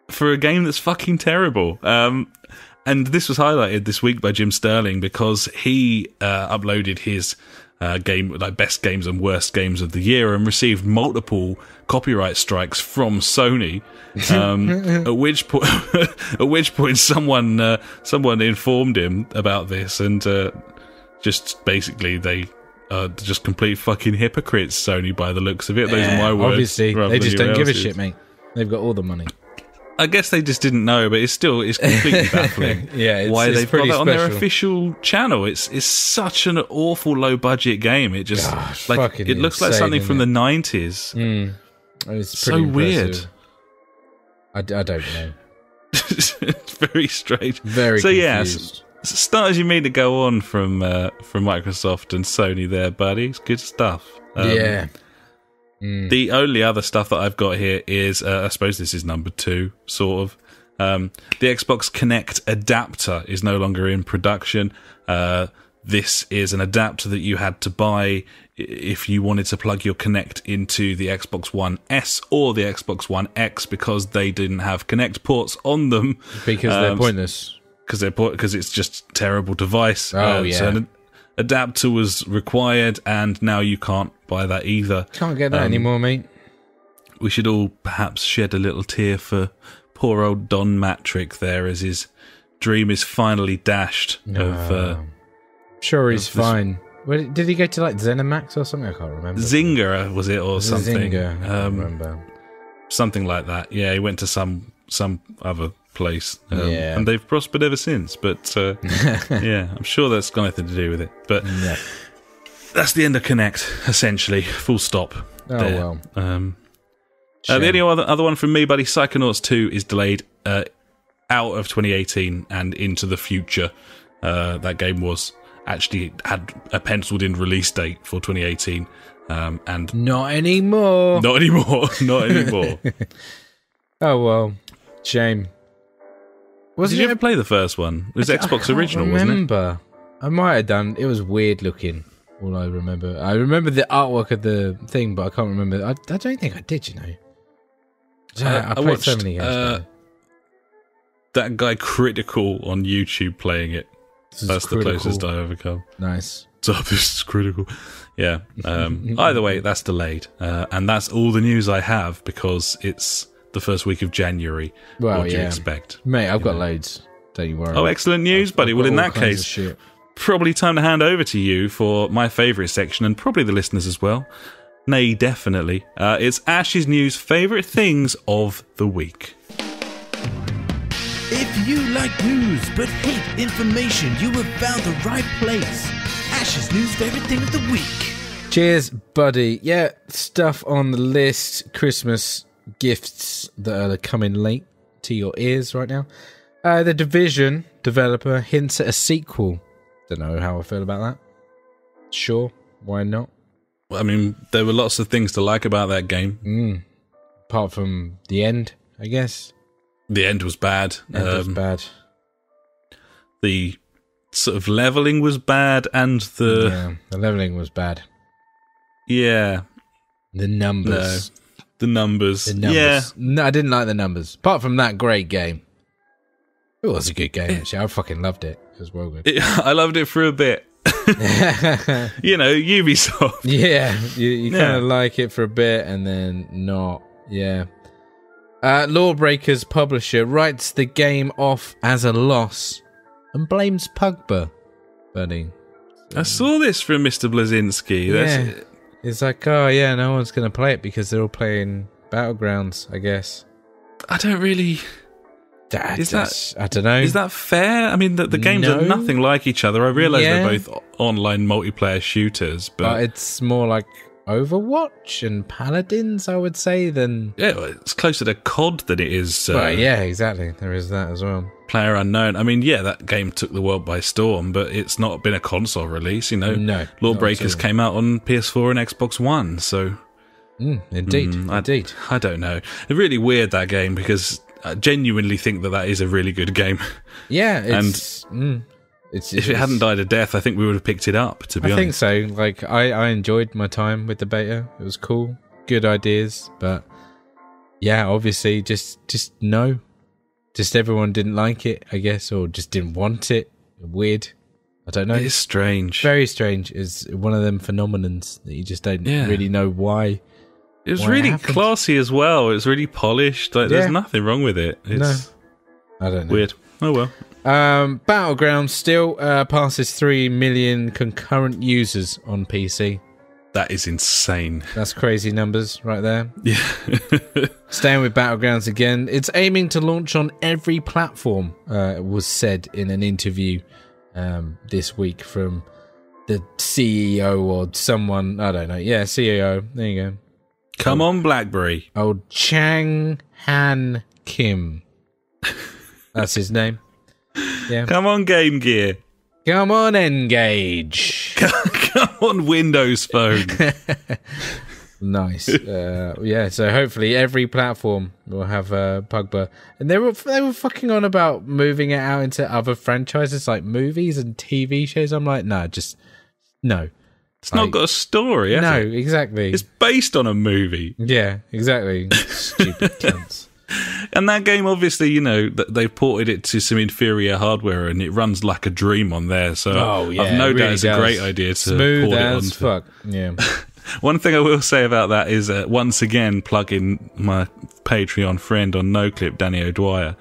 Speaker 2: For a game that's fucking terrible. And this was highlighted this week by Jim Sterling because he uploaded his game, like best games and worst games of the year, and received multiple copyright strikes from Sony. At which point someone informed him about this, and just basically they just complete fucking hypocrites, Sony, by the looks of it. Those are my words.
Speaker 1: Obviously, they just don't give a shit, mate. They've got all the money.
Speaker 2: I guess they just didn't know, but it's completely baffling. Why they've got that on their official channel. It's such an awful low budget game. It just it looks like something from the 90s.
Speaker 1: It's
Speaker 2: so weird.
Speaker 1: I don't know.
Speaker 2: It's very strange.
Speaker 1: Very
Speaker 2: confused. Start as you mean to go on from Microsoft and Sony there, buddy. It's good stuff. The only other stuff that I've got here is, I suppose this is number 2, sort of. The Xbox Kinect adapter is no longer in production. This is an adapter that you had to buy if you wanted to plug your Kinect into the Xbox One S or the Xbox One X, because they didn't have Kinect ports on them.
Speaker 1: Because they're pointless.
Speaker 2: Because it's just a terrible device.
Speaker 1: So
Speaker 2: an adapter was required, and now you can't buy that either.
Speaker 1: Can't get that anymore, mate.
Speaker 2: We should all perhaps shed a little tear for poor old Don Matrick there, as his dream is finally dashed.
Speaker 1: Sure, he's fine. Where, did he go to like ZeniMax or something? I can't remember.
Speaker 2: Zynga was it, or something?
Speaker 1: Zynga, I can't remember.
Speaker 2: Something like that. Yeah, he went to some other place, and they've prospered ever since. But yeah, I'm sure that's got nothing to do with it. But that's the end of Kinect, essentially. Full stop.
Speaker 1: Oh
Speaker 2: there.
Speaker 1: well.
Speaker 2: The only other one from me, buddy, Psychonauts 2 is delayed out of 2018 and into the future. That game was actually had a penciled-in release date for 2018, and
Speaker 1: not anymore.
Speaker 2: Not anymore.
Speaker 1: Oh well, shame.
Speaker 2: Did you ever play the first one? It was Xbox original, wasn't it?
Speaker 1: I might have done. It was weird looking. All I remember the artwork of the thing, but I can't remember. I don't think I did. You know, I played
Speaker 2: watched
Speaker 1: so many games.
Speaker 2: That guy Critical on YouTube playing it. That's the closest I ever come.
Speaker 1: Nice.
Speaker 2: So this is critical. Yeah. Either way, that's delayed, and that's all the news I have, because it's the first week of January.
Speaker 1: Well,
Speaker 2: what do you expect,
Speaker 1: mate? I've got loads. Don't you worry.
Speaker 2: Oh, excellent news, buddy. Well, in that case, probably time to hand over to you for my favourite section, and probably the listeners as well. Nay, definitely. It's Ash's News favourite things of the week.
Speaker 3: If you like news but hate information, you have found the right place. Ash's News favourite thing of the week.
Speaker 1: Cheers, buddy. Yeah, stuff on the list. Christmas gifts that are coming late to your ears right now. The Division developer hints at a sequel. Don't know how I feel about that. Sure, why not?
Speaker 2: Well, I mean, there were lots of things to like about that game.
Speaker 1: Apart from the end, I guess.
Speaker 2: The end was bad.
Speaker 1: The
Speaker 2: sort of leveling was bad, and
Speaker 1: the leveling was bad.
Speaker 2: Yeah.
Speaker 1: The numbers.
Speaker 2: No. The numbers.
Speaker 1: Yeah. No, I didn't like the numbers. Apart from that great game. It was a good game, actually. I fucking loved it. It was well good.
Speaker 2: I loved it for a bit. You know, Ubisoft.
Speaker 1: Yeah. You kind of like it for a bit and then not. Yeah. Lawbreakers publisher writes the game off as a loss and blames Pugba. Buddy.
Speaker 2: I saw this from Mr. Blazinski.
Speaker 1: Yeah. It's like, oh yeah, no one's going to play it because they're all playing Battlegrounds, I guess.
Speaker 2: I don't really...
Speaker 1: I don't know.
Speaker 2: Is that fair? I mean, the games are nothing like each other. I realise they're both online multiplayer shooters, but
Speaker 1: it's more like Overwatch and Paladins, I would say, than...
Speaker 2: Yeah, it's closer to COD than it is...
Speaker 1: yeah, exactly. There is that as well.
Speaker 2: Player Unknown. I mean, yeah, that game took the world by storm, but it's not been a console release, you know?
Speaker 1: No.
Speaker 2: Lawbreakers came out on PS4 and Xbox One, so...
Speaker 1: Indeed.
Speaker 2: I don't know. It's really weird, that game, because I genuinely think that is a really good game.
Speaker 1: Yeah,
Speaker 2: if it hadn't died a death, I think we would have picked it up, to be honest.
Speaker 1: I think so. Like, I enjoyed my time with the beta. It was cool. Good ideas. But, yeah, obviously, just no. Just everyone didn't like it, I guess, or just didn't want it. Weird. I don't know.
Speaker 2: It is strange.
Speaker 1: Very strange. It's one of them phenomenons that you just don't really know why.
Speaker 2: It was really classy as well. It was really polished. Like, there's nothing wrong with it. It's
Speaker 1: I don't know.
Speaker 2: Weird. Oh well.
Speaker 1: Battlegrounds still passes 3 million concurrent users on PC.
Speaker 2: That is insane.
Speaker 1: That's crazy numbers right there.
Speaker 2: Yeah.
Speaker 1: Staying with Battlegrounds again, it's aiming to launch on every platform, was said in an interview this week from the CEO or someone, I don't know. Yeah, CEO. There you go.
Speaker 2: Come on, BlackBerry.
Speaker 1: Old Chang Han Kim. That's his name. Yeah.
Speaker 2: Come on, Game Gear.
Speaker 1: Come on, Engage.
Speaker 2: Come on, Windows Phone.
Speaker 1: Nice. Yeah, so hopefully every platform will have Pugba. And they were fucking on about moving it out into other franchises like movies and TV shows. I'm like, no. It's
Speaker 2: not got a story, has it?
Speaker 1: No, exactly.
Speaker 2: It's based on a movie.
Speaker 1: Yeah, exactly. Stupid cunts.
Speaker 2: And that game, obviously, they've ported it to some inferior hardware and it runs like a dream on there. So I've no doubt it's a great idea to
Speaker 1: smooth
Speaker 2: port it
Speaker 1: as
Speaker 2: onto.
Speaker 1: Fuck. Yeah.
Speaker 2: One thing I will say about that is, once again, plug in my Patreon friend on NoClip, Danny O'Dwyer.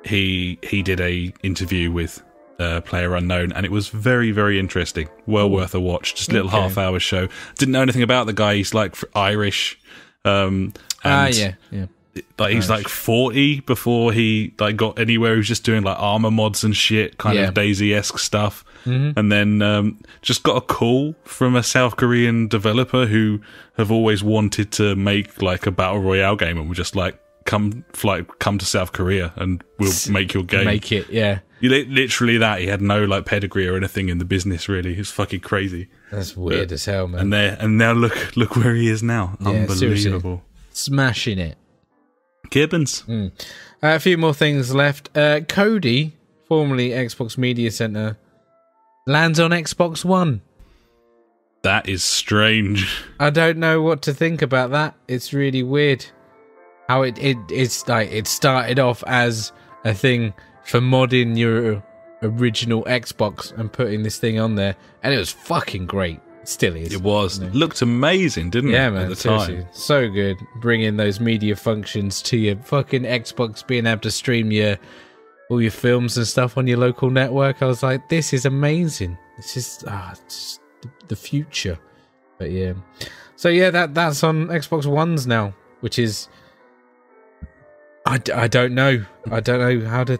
Speaker 2: He did a interview with Player Unknown, and it was very, very interesting. Well worth a watch. Just a little half-hour show. Didn't know anything about the guy. He's like Irish.
Speaker 1: Yeah.
Speaker 2: Like he's like 40 before he like got anywhere. He was just doing like armor mods and shit, kind of Daisy-esque stuff. Mm-hmm. And then just got a call from a South Korean developer who have always wanted to make like a battle royale game, and were just like, come to South Korea and we'll make your game.
Speaker 1: Make it, yeah.
Speaker 2: Literally that. He had no like pedigree or anything in the business, really. He's fucking crazy.
Speaker 1: That's weird as hell, man.
Speaker 2: And now look where he is now.
Speaker 1: Yeah,
Speaker 2: unbelievable.
Speaker 1: Seriously. Smashing it.
Speaker 2: Gibbons.
Speaker 1: A few more things left. Cody, formerly Xbox Media Center, lands on Xbox One.
Speaker 2: That is strange.
Speaker 1: I don't know what to think about that. It's really weird how it's like it started off as a thing for modding your original Xbox and putting this thing on there, and it was fucking great. It still is.
Speaker 2: It was. Looked amazing, didn't it?
Speaker 1: Yeah, man.
Speaker 2: At the
Speaker 1: seriously.
Speaker 2: time.
Speaker 1: So good. Bringing those media functions to your fucking Xbox, being able to stream all your films and stuff on your local network. I was like, this is amazing. This is just the future. But yeah. So yeah, that's on Xbox Ones now, which is... I don't know. I don't know how to...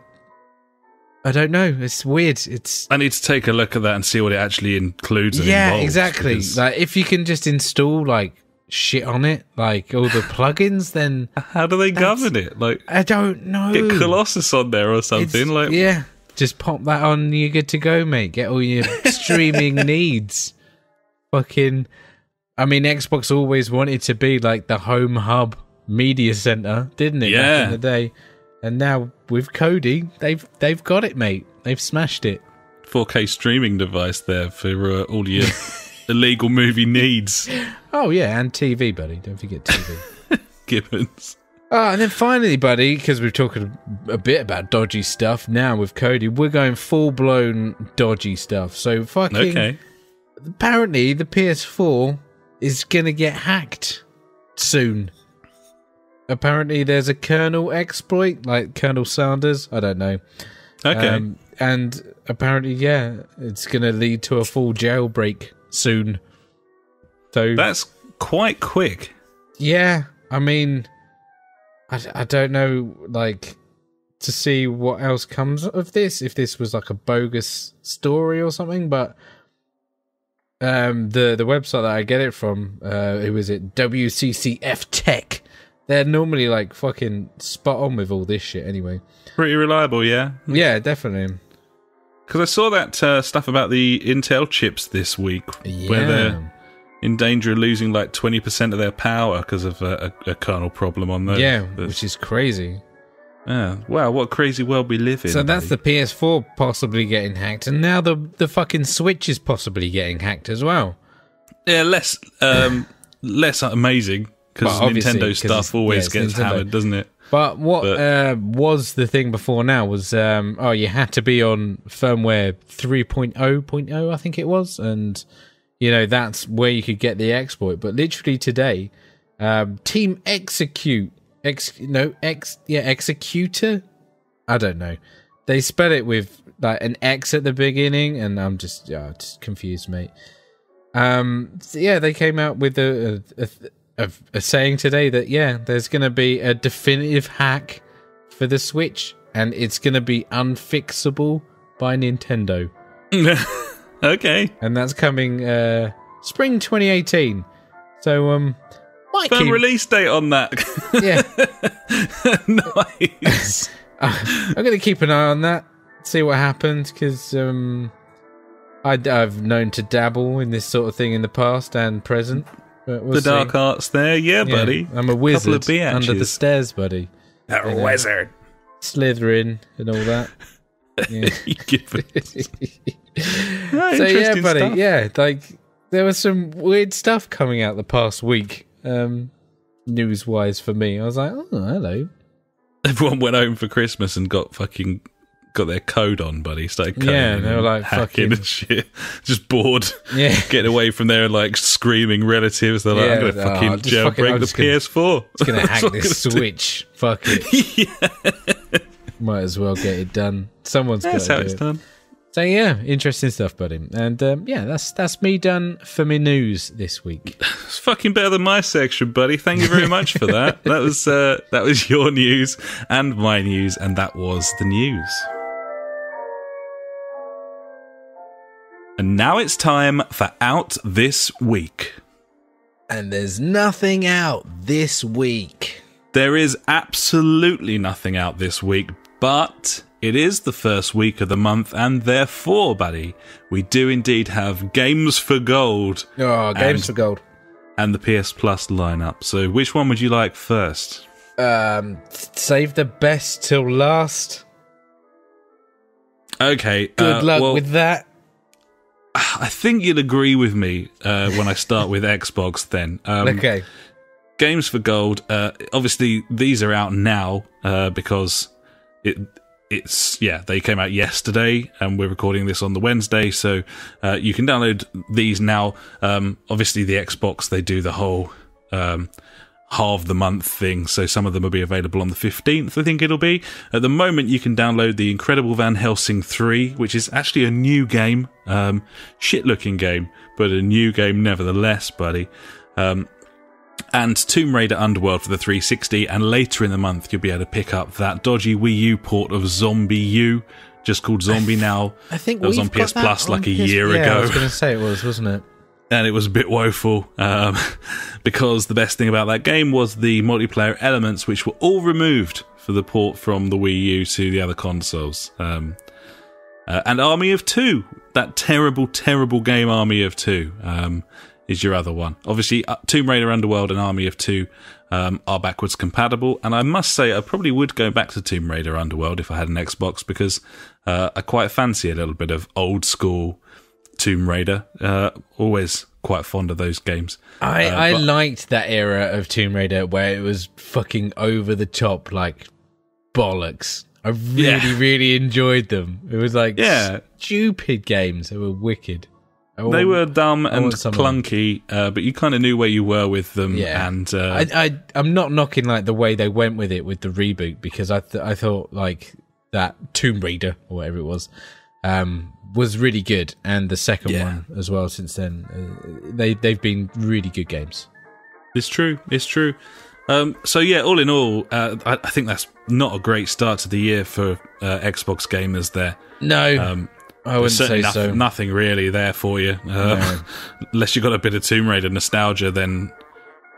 Speaker 1: I don't know. It's weird.
Speaker 2: I need to take a look at that and see what it actually includes and involves.
Speaker 1: Exactly.
Speaker 2: Because...
Speaker 1: Like, if you can just install like shit on it, like all the plugins, then
Speaker 2: how do they govern it? Like,
Speaker 1: I don't know.
Speaker 2: Get Colossus on there or something.
Speaker 1: Just pop that on. You're good to go, mate. Get all your streaming needs. Fucking. I mean, Xbox always wanted to be like the home hub media center, didn't it?
Speaker 2: Yeah.
Speaker 1: Back in the day. And now with Kodi, they've got it, mate. They've smashed it.
Speaker 2: 4K streaming device there for all your illegal movie needs.
Speaker 1: Oh yeah, and TV, buddy. Don't forget TV.
Speaker 2: Gibbons.
Speaker 1: And then finally, buddy, because we're talking a bit about dodgy stuff now with Kodi, we're going full-blown dodgy stuff. So fucking...
Speaker 2: Okay.
Speaker 1: Apparently, the PS4 is gonna get hacked soon. Apparently, there's a kernel exploit, like Colonel Sanders. I don't know.
Speaker 2: Okay.
Speaker 1: And apparently, yeah, it's going to lead to a full jailbreak soon. So
Speaker 2: that's quite quick.
Speaker 1: Yeah, I mean, I don't know, like, to see what else comes of this, if this was like a bogus story or something, but the website that I get it from, who was it? WCCF Tech. They're normally like fucking spot on with all this shit anyway.
Speaker 2: Pretty reliable, yeah?
Speaker 1: Yeah, definitely.
Speaker 2: Because I saw that stuff about the Intel chips this week, where they're in danger of losing like 20% of their power because of a kernel problem on those.
Speaker 1: Yeah, which is crazy.
Speaker 2: Yeah, wow, what a crazy world we live in.
Speaker 1: So that's the PS4 possibly getting hacked, and now the fucking Switch is possibly getting hacked as well.
Speaker 2: Yeah, less amazing. Because Nintendo stuff always gets hammered, doesn't it?
Speaker 1: But what was the thing before now was, you had to be on firmware 3.0.0, I think it was. And, that's where you could get the exploit. But literally today, Team Executor? I don't know. They spell it with like an X at the beginning, and I'm just confused, mate. So yeah, they came out with a saying today that there's going to be a definitive hack for the Switch, and it's going to be unfixable by Nintendo.
Speaker 2: Okay,
Speaker 1: and that's coming spring 2018. So
Speaker 2: firm release date on that.
Speaker 1: Yeah,
Speaker 2: nice.
Speaker 1: I'm going to keep an eye on that, see what happens, because I've known to dabble in this sort of thing in the past and present. But we'll see.
Speaker 2: Dark arts there, yeah, buddy.
Speaker 1: I'm a wizard under the stairs, buddy.
Speaker 2: A wizard.
Speaker 1: Slytherin and all that. Yeah.
Speaker 2: You give it.
Speaker 1: So yeah, buddy. Stuff. Yeah, like there was some weird stuff coming out the past week, news-wise for me. I was like, oh, hello.
Speaker 2: Everyone went home for Christmas and got their code on, buddy. Started coding
Speaker 1: and they were like
Speaker 2: hacking and shit. Just bored.
Speaker 1: Yeah.
Speaker 2: Getting away from their like screaming relatives. They're like, I'm gonna fucking jailbreak the PS4.
Speaker 1: Just gonna hack this Switch. Fuck it.
Speaker 2: Yeah.
Speaker 1: Might as well get it done. Someone's got to do it. That's how it's
Speaker 2: done.
Speaker 1: So yeah, interesting stuff, buddy. And that's me done for me news this week.
Speaker 2: It's fucking better than my section, buddy. Thank you very much for that. That was your news and my news, and that was the news. And now it's time for Out This Week.
Speaker 1: And there's nothing out this week.
Speaker 2: There is absolutely nothing out this week, but it is the first week of the month, and therefore, buddy, we do indeed have Games for Gold.
Speaker 1: Oh, Games for Gold.
Speaker 2: And the PS Plus lineup. So which one would you like first?
Speaker 1: Save the best till last.
Speaker 2: Okay.
Speaker 1: Good luck with that.
Speaker 2: I think you'll agree with me when I start with Xbox then.
Speaker 1: Okay.
Speaker 2: Games for Gold, obviously these are out now because they came out yesterday and we're recording this on the Wednesday, so you can download these now. Obviously the Xbox, they do the whole half the month thing, so some of them will be available on the 15th, I think it'll be. At the moment you can download the Incredible Van Helsing 3, which is actually a new game, shit looking game, but a new game nevertheless, buddy. And Tomb Raider Underworld for the 360, and later in the month you'll be able to pick up that dodgy Wii U port of Zombie U, just called Zombie now.
Speaker 1: I think
Speaker 2: it was on PS Plus like a year ago.
Speaker 1: I was going to say it was, wasn't it?
Speaker 2: And it was a bit woeful, because the best thing about that game was the multiplayer elements, which were all removed for the port from the Wii U to the other consoles. And Army of Two, that terrible, terrible game Army of Two, is your other one. Obviously, Tomb Raider Underworld and Army of Two are backwards compatible, and I must say I probably would go back to Tomb Raider Underworld if I had an Xbox, because I quite fancy a little bit of old school Tomb Raider. Always quite fond of those games.
Speaker 1: I liked that era of Tomb Raider where it was fucking over the top, like bollocks. I really enjoyed them. It was like stupid games. They were wicked.
Speaker 2: They were dumb and clunky, but you kind of knew where you were with them.
Speaker 1: Yeah.
Speaker 2: And
Speaker 1: I'm not knocking like the way they went with it with the reboot, because I thought like that Tomb Raider or whatever it was really good, and the second one as well. Since then, they've been really good games.
Speaker 2: It's true. So yeah, all in all, I think that's not a great start to the year for Xbox gamers. There,
Speaker 1: no. I wouldn't say so.
Speaker 2: Nothing really there for you.
Speaker 1: No.
Speaker 2: Unless you've got a bit of Tomb Raider nostalgia, then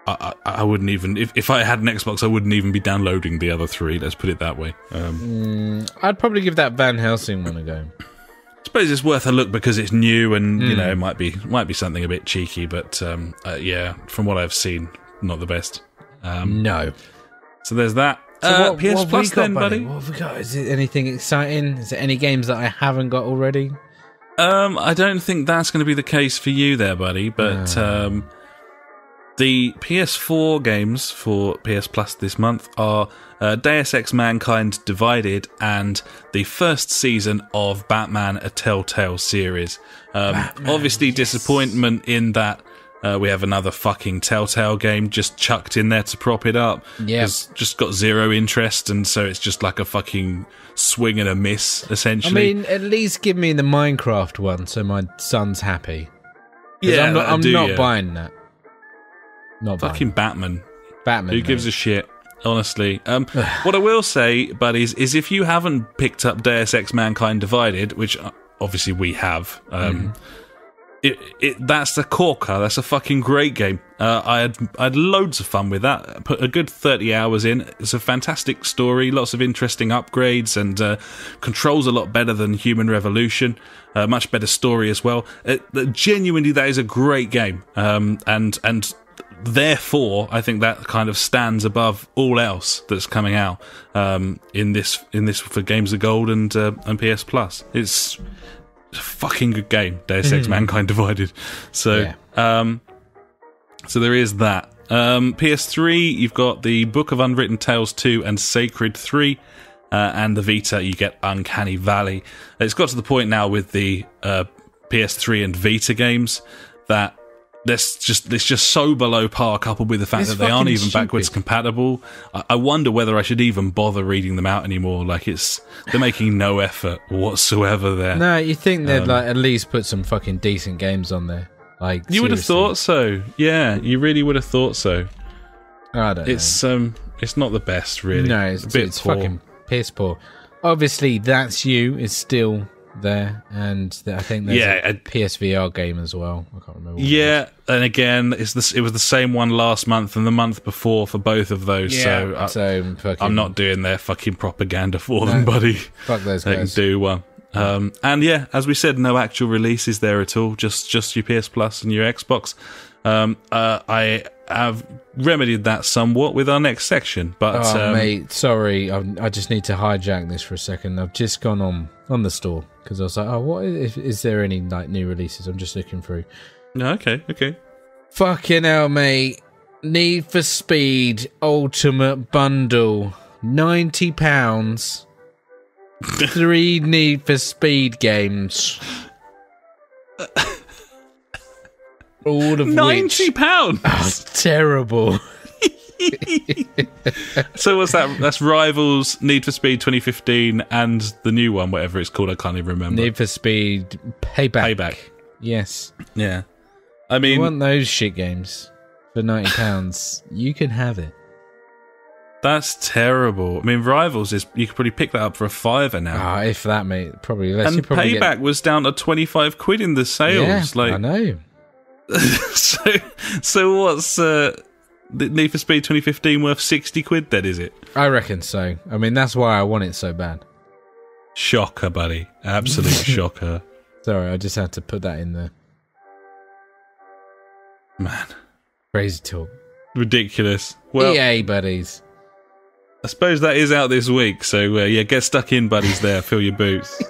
Speaker 2: I wouldn't even... If I had an Xbox, I wouldn't even be downloading the other three, let's put it that way.
Speaker 1: I'd probably give that Van Helsing one a go.
Speaker 2: I suppose it's worth a look because it's new and, you know, it might be something a bit cheeky, but from what I've seen, not the best.
Speaker 1: No.
Speaker 2: So there's that.
Speaker 1: So
Speaker 2: PS Plus then, buddy?
Speaker 1: What have we got? Is it anything exciting? Is there any games that I haven't got already?
Speaker 2: I don't think that's going to be the case for you there, buddy, but the PS4 games for PS Plus this month are Deus Ex Mankind Divided and the first season of Batman: A Telltale Series. Obviously, disappointment in that We have another fucking Telltale game just chucked in there to prop it up.
Speaker 1: Yeah.
Speaker 2: It's just got zero interest, and so it's just like a fucking swing and a miss,
Speaker 1: I
Speaker 2: essentially.
Speaker 1: mean, at least give me the Minecraft one so my son's happy. 'Cause
Speaker 2: Yeah,
Speaker 1: I'm
Speaker 2: do
Speaker 1: not
Speaker 2: you?
Speaker 1: buying that. Not
Speaker 2: Fucking
Speaker 1: buying
Speaker 2: Batman. Who gives
Speaker 1: mate.
Speaker 2: a shit? Honestly. What I will say, buddies, is if you haven't picked up Deus Ex Mankind Divided, which obviously we have, that's a corker. That's a fucking great game. I had loads of fun with that. Put a good 30 hours in. It's a fantastic story, lots of interesting upgrades, and controls a lot better than Human Revolution. Much better story as well. Genuinely, that is a great game. And therefore, I think that kind of stands above all else that's coming out in this for Games of Gold and PS Plus. It's a fucking good game, Deus Ex Mankind Divided. So, so there is that. PS3, you've got the Book of Unwritten Tales 2 and Sacred 3. And the Vita, you get Uncanny Valley. It's got to the point now with the PS3 and Vita games that it's just so below par, coupled with the fact that they aren't even backwards compatible. I wonder whether I should even bother reading them out anymore. Like, they're making no effort whatsoever there.
Speaker 1: No, you think they'd like at least put some fucking decent games on there? Like,
Speaker 2: you would have thought so. Yeah, you really would have thought so.
Speaker 1: I don't know.
Speaker 2: It's not the best, really.
Speaker 1: No,
Speaker 2: it's a bit
Speaker 1: it's
Speaker 2: poor.
Speaker 1: fucking piss poor. Obviously, That's You is still there, and I think there's a PSVR game as well. I can't remember.
Speaker 2: Yeah, and again, it was the same one last month and the month before for both of those.
Speaker 1: Yeah,
Speaker 2: so I'm not doing their fucking propaganda for them, buddy.
Speaker 1: Fuck those
Speaker 2: they
Speaker 1: guys.
Speaker 2: can do one. And yeah, as we said, no actual releases there at all. Just your PS Plus and your Xbox. I have remedied that somewhat with our next section, but
Speaker 1: mate, sorry, I just need to hijack this for a second. I've just gone on the store because I was like, what is there any like new releases? I'm just looking through.
Speaker 2: No, okay.
Speaker 1: Fucking hell, mate! Need for Speed Ultimate Bundle, £90. 3 Need for Speed games. All of
Speaker 2: £90.
Speaker 1: Oh, terrible.
Speaker 2: So what's that? That's Rivals, Need for Speed 2015, and the new one, whatever it's called. I can't even remember.
Speaker 1: Need for Speed Payback. Yes.
Speaker 2: Yeah. I mean,
Speaker 1: you want those shit games for £90? You can have it.
Speaker 2: That's terrible. I mean, Rivals you could probably pick that up for a £5 now.
Speaker 1: If that, mate, probably less.
Speaker 2: And Payback was down to 25 quid in the sales.
Speaker 1: Yeah, I know.
Speaker 2: So what's the Need for Speed 2015 worth 60 quid then, is it?
Speaker 1: I reckon so. I mean, that's why I want it so bad.
Speaker 2: Shocker, buddy. Absolute shocker.
Speaker 1: Sorry, I just had to put that in there.
Speaker 2: Man.
Speaker 1: Crazy talk.
Speaker 2: Ridiculous. Well,
Speaker 1: EA, buddies.
Speaker 2: I suppose that is out this week, so yeah, get stuck in, buddies, there. Fill your boots.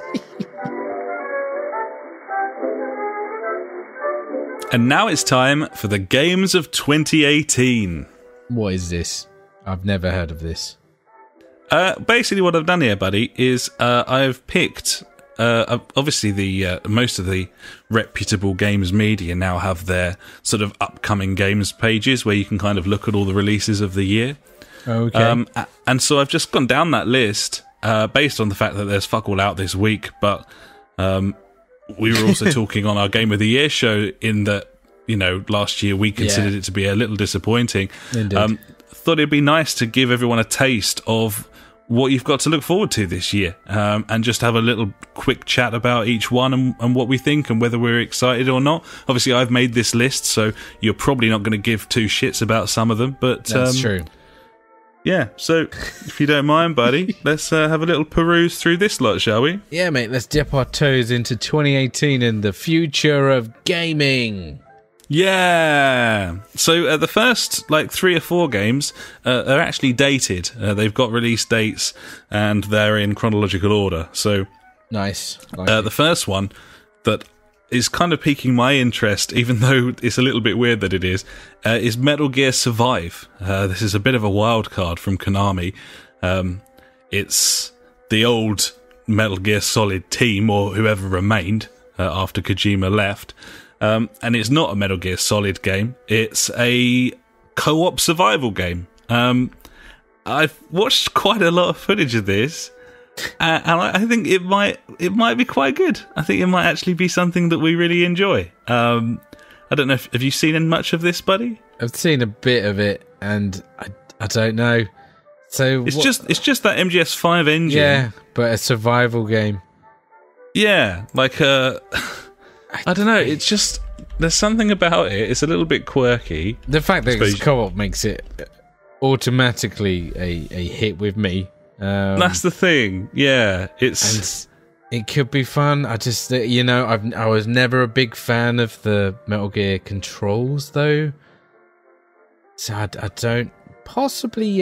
Speaker 2: And now it's time for the games of 2018.
Speaker 1: What is this? I've never heard of this.
Speaker 2: Basically what I've done here, buddy, is I've picked... obviously, the most of the reputable games media now have their sort of upcoming games pages where you can kind of look at all the releases of the year.
Speaker 1: Okay.
Speaker 2: And so I've just gone down that list based on the fact that there's fuck all out this week, but... we were also talking on our Game of the Year show in that, last year we considered it to be a little disappointing.
Speaker 1: Indeed.
Speaker 2: Thought it'd be nice to give everyone a taste of what you've got to look forward to this year, and just have a little quick chat about each one and what we think and whether we're excited or not. Obviously, I've made this list, so you're probably not going to give two shits about some of them, but...
Speaker 1: That's true.
Speaker 2: Yeah, so if you don't mind, buddy, let's have a little peruse through this lot, shall we?
Speaker 1: Yeah, mate, let's dip our toes into 2018 and the future of gaming.
Speaker 2: Yeah! So the first, 3 or 4 games are actually dated. They've got release dates, and they're in chronological order. So
Speaker 1: Nice.
Speaker 2: the first one that is kind of piquing my interest, even though it's a little bit weird that it is Metal Gear Survive. This is a bit of a wild card from Konami. It's the old Metal Gear Solid team, or whoever remained after Kojima left. and it's not a Metal Gear Solid game. It's a co-op survival game. I've watched quite a lot of footage of this, and I think it might be quite good. I think it might actually be something that we really enjoy. I don't know. Have you seen much of this, buddy?
Speaker 1: I've seen a bit of it, and I don't know. So
Speaker 2: it's just that MGS5 engine.
Speaker 1: Yeah, but a survival game.
Speaker 2: Yeah, like I don't know. It's just there's something about it. It's a little bit quirky.
Speaker 1: The fact that it's co-op makes it automatically a hit with me.
Speaker 2: That's the thing. Yeah, and
Speaker 1: it could be fun. I just I was never a big fan of the Metal Gear controls though, so I don't. Possibly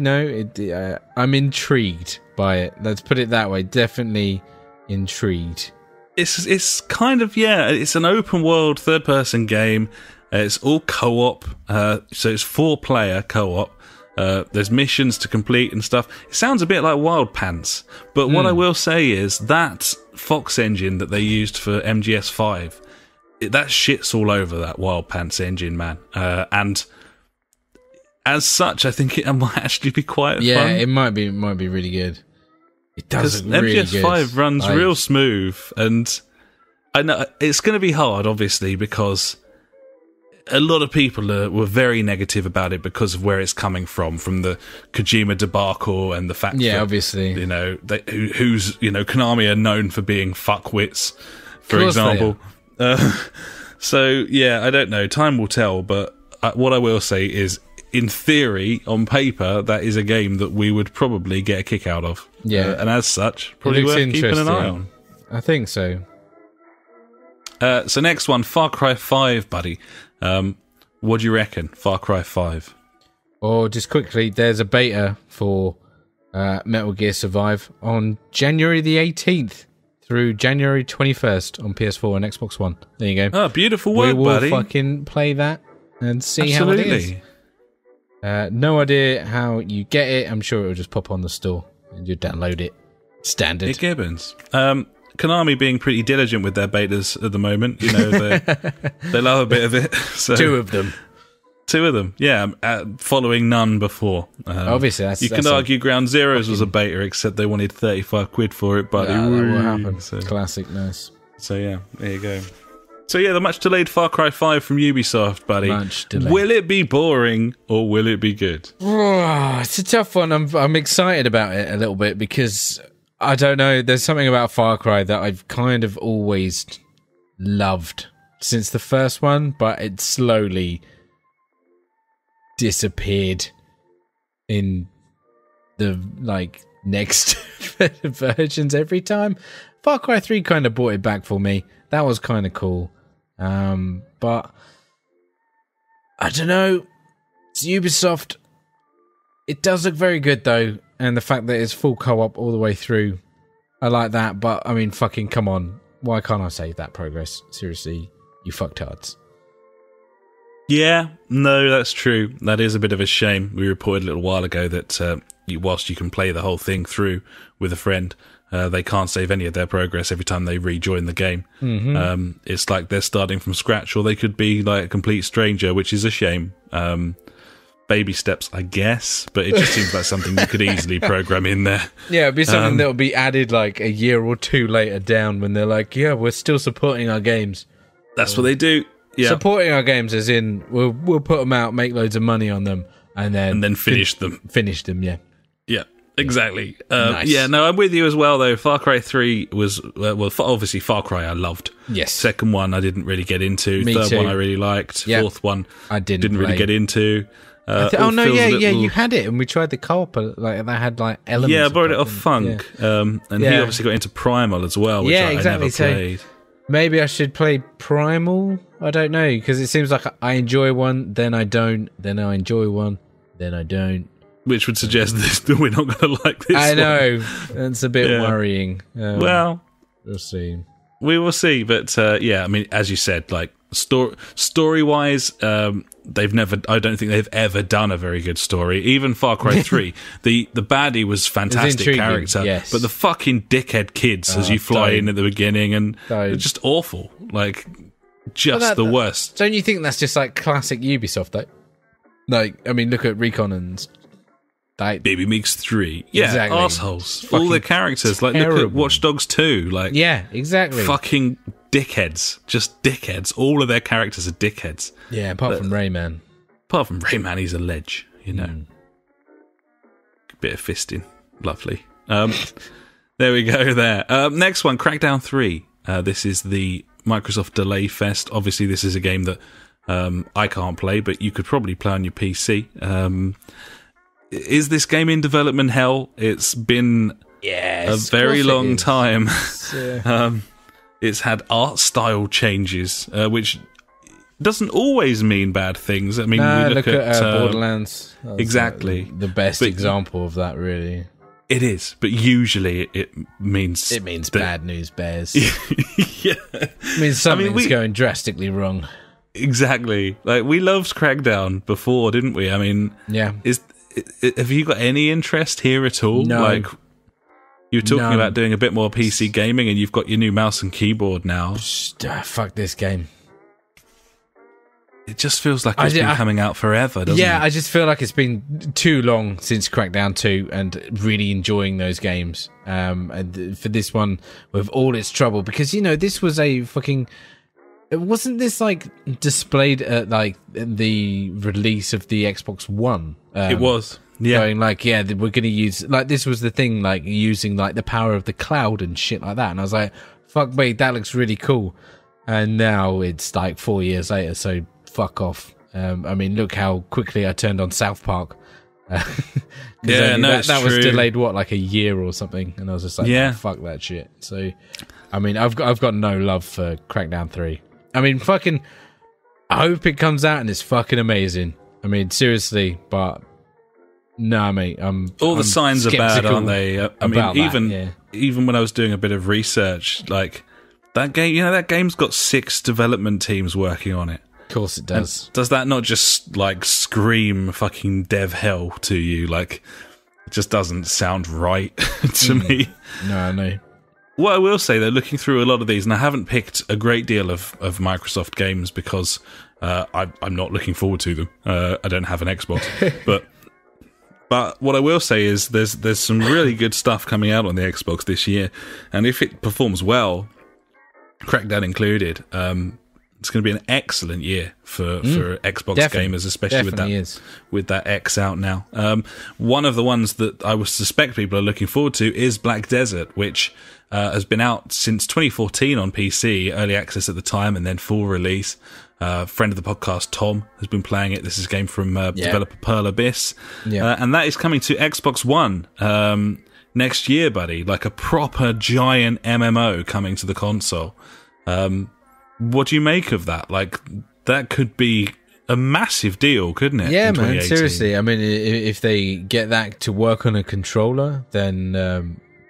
Speaker 1: no. I'm intrigued by it. Let's put it that way. Definitely intrigued.
Speaker 2: It's kind of it's an open world third person game. It's all co-op, so it's 4-player co-op. There's missions to complete and stuff. It sounds a bit like Wild Pants, but what I will say is that Fox engine that they used for MGS5, that shit's all over that Wild Pants engine, man. And as such, I think it might actually be quite fun.
Speaker 1: Yeah, it might be really good. It does really good.
Speaker 2: MGS5 runs real smooth, and I know it's going to be hard, obviously, because a lot of people were very negative about it because of where it's coming from the Kojima debacle and the fact that,
Speaker 1: obviously,
Speaker 2: who's Konami are known for being fuckwits, for example. So yeah, I don't know. Time will tell, but what I will say is, in theory, on paper, that is a game that we would probably get a kick out of.
Speaker 1: Yeah.
Speaker 2: And as such, probably worth keeping an eye on.
Speaker 1: I think so.
Speaker 2: So next one, Far Cry 5, buddy. What do you reckon, Far Cry 5?
Speaker 1: Or just quickly, there's a beta for Metal Gear Survive on January the 18th through January 21st on PS4 and Xbox One. There you go.
Speaker 2: Oh, beautiful work, buddy.
Speaker 1: We will fucking play that and see how it is. No idea how you get it. I'm sure it'll just pop on the store and you download it. Standard.
Speaker 2: Nick Gibbons. Konami being pretty diligent with their betas at the moment. They love a bit of it. So,
Speaker 1: Two of them,
Speaker 2: yeah. Following none before.
Speaker 1: Obviously,
Speaker 2: you can argue Ground Zeroes was a beta, except they wanted 35 quid for it. But
Speaker 1: that will happen. So. Classic, nice.
Speaker 2: So yeah, there you go. So yeah, the much delayed Far Cry 5 from Ubisoft, buddy.
Speaker 1: Much delayed.
Speaker 2: Will it be boring or will it be good?
Speaker 1: It's a tough one. I'm excited about it a little bit because I don't know. There's something about Far Cry that I've kind of always loved since the first one, but it slowly disappeared in the next versions every time. Far Cry 3 kind of brought it back for me. That was kind of cool. But I don't know. It's Ubisoft. It does look very good though, and the fact that it's full co-op all the way through, I like that. But I mean, fucking come on, why can't I save that progress? Seriously, you fucktards.
Speaker 2: Yeah, no, that's true. That is a bit of a shame. We reported a little while ago that whilst you can play the whole thing through with a friend, they can't save any of their progress every time they rejoin the game. Mm-hmm. It's like they're starting from scratch, or they could be like a complete stranger, which is a shame. Baby steps, I guess, but it just seems like something you could easily program in there.
Speaker 1: Yeah, it'd be something that'll be added like a year or two later down when they're like, yeah, we're still supporting our games.
Speaker 2: That's what they do. Yeah.
Speaker 1: Supporting our games as in we'll put them out, make loads of money on them, and then
Speaker 2: finish them.
Speaker 1: Finish them, yeah.
Speaker 2: Yeah. Exactly.
Speaker 1: Nice.
Speaker 2: Yeah, no, I'm with you as well, though. Far Cry 3 was, obviously Far Cry I loved.
Speaker 1: Yes.
Speaker 2: Second one I didn't really get into.
Speaker 1: Me
Speaker 2: Third
Speaker 1: too.
Speaker 2: one I really liked.
Speaker 1: Yep.
Speaker 2: Fourth one
Speaker 1: I didn't
Speaker 2: really get into.
Speaker 1: You had it, and we tried the co-op, that had elements.
Speaker 2: Yeah, I borrowed it off Funk, and he obviously got into Primal as well, which I never played.
Speaker 1: Maybe I should play Primal? I don't know, because it seems like I enjoy one, then I don't, then I enjoy one, then I don't.
Speaker 2: Which would suggest that we're not going to like this
Speaker 1: I know. That's a bit worrying.
Speaker 2: Well,
Speaker 1: we'll see.
Speaker 2: We will see, but I mean, as you said, like story-wise, I don't think they've ever done a very good story. Even Far Cry 3, the baddie was fantastic character,
Speaker 1: yes.
Speaker 2: But the fucking dickhead kids as you fly in at the beginning, and it's just awful. Like, just the worst.
Speaker 1: Don't you think that's just like classic Ubisoft though? Like, I mean, look at Recon and
Speaker 2: Baby Meeks 3. Yeah,
Speaker 1: exactly.
Speaker 2: Arseholes. All the characters. Like, look at Watch Dogs 2. Like,
Speaker 1: yeah, exactly.
Speaker 2: Fucking dickheads. Just dickheads. All of their characters are dickheads.
Speaker 1: Yeah, apart from Rayman.
Speaker 2: Apart from Rayman, he's a ledge, you know. Bit of fisting. Lovely. There we go there. Next one, Crackdown 3. This is the Microsoft Delay Fest. Obviously, this is a game that I can't play, but you could probably play on your PC. Is this game in development hell? It's been a very long time. It's had art style changes, which doesn't always mean bad things. I mean, we look at
Speaker 1: Borderlands. That's
Speaker 2: exactly
Speaker 1: the best example of that, really.
Speaker 2: It is, but usually it means
Speaker 1: bad news bears.
Speaker 2: Yeah,
Speaker 1: it means something's going drastically wrong.
Speaker 2: Exactly. Like, we loved Crackdown before, didn't we? I mean,
Speaker 1: yeah.
Speaker 2: Have you got any interest here at all?
Speaker 1: No.
Speaker 2: Like, you were talking about doing a bit more PC gaming, and you've got your new mouse and keyboard now.
Speaker 1: Fuck this game.
Speaker 2: It just feels like it's been coming out forever, doesn't it?
Speaker 1: Yeah, I just feel like it's been too long since Crackdown 2 and really enjoying those games. And for this one, with all its trouble, because, you know, this was a fucking... Wasn't this, like, displayed at, like, the release of the Xbox One?
Speaker 2: It was, yeah.
Speaker 1: Going, like, yeah, we're going to use... Like, this was the thing, like, using, like, the power of the cloud and shit like that. And I was like, fuck me, that looks really cool. And now it's, like, 4 years later, so... Fuck off. I mean, look how quickly I turned on South Park. That was delayed, like a year or something, and I was just like, oh, fuck that shit. So, I mean, I've got no love for Crackdown 3. I mean, fucking, I hope it comes out and it's fucking amazing. I mean, seriously, but no, mate, I'm
Speaker 2: the signs are bad, aren't they? I mean, even when I was doing a bit of research, like that game, you know, that game's got 6 development teams working on it.
Speaker 1: Of course it does.
Speaker 2: And does that not just, like, scream fucking dev hell to you? Like, it just doesn't sound right to me.
Speaker 1: No, I know.
Speaker 2: What I will say, though, looking through a lot of these, and I haven't picked a great deal of Microsoft games because I'm not looking forward to them. I don't have an Xbox. But what I will say is there's some really good stuff coming out on the Xbox this year. And if it performs well, Crackdown included, it's going to be an excellent year for Xbox gamers, especially with that X out now. One of the ones that I would suspect people are looking forward to is Black Desert, which has been out since 2014 on PC, early access at the time, and then full release. Friend of the podcast, Tom, has been playing it. This is a game from developer Pearl Abyss. And that is coming to Xbox One next year, buddy. Like a proper giant MMO coming to the console. What do you make of that? Like, that could be a massive deal, couldn't it?
Speaker 1: Yeah, man, seriously. I mean, if they get that to work on a controller, then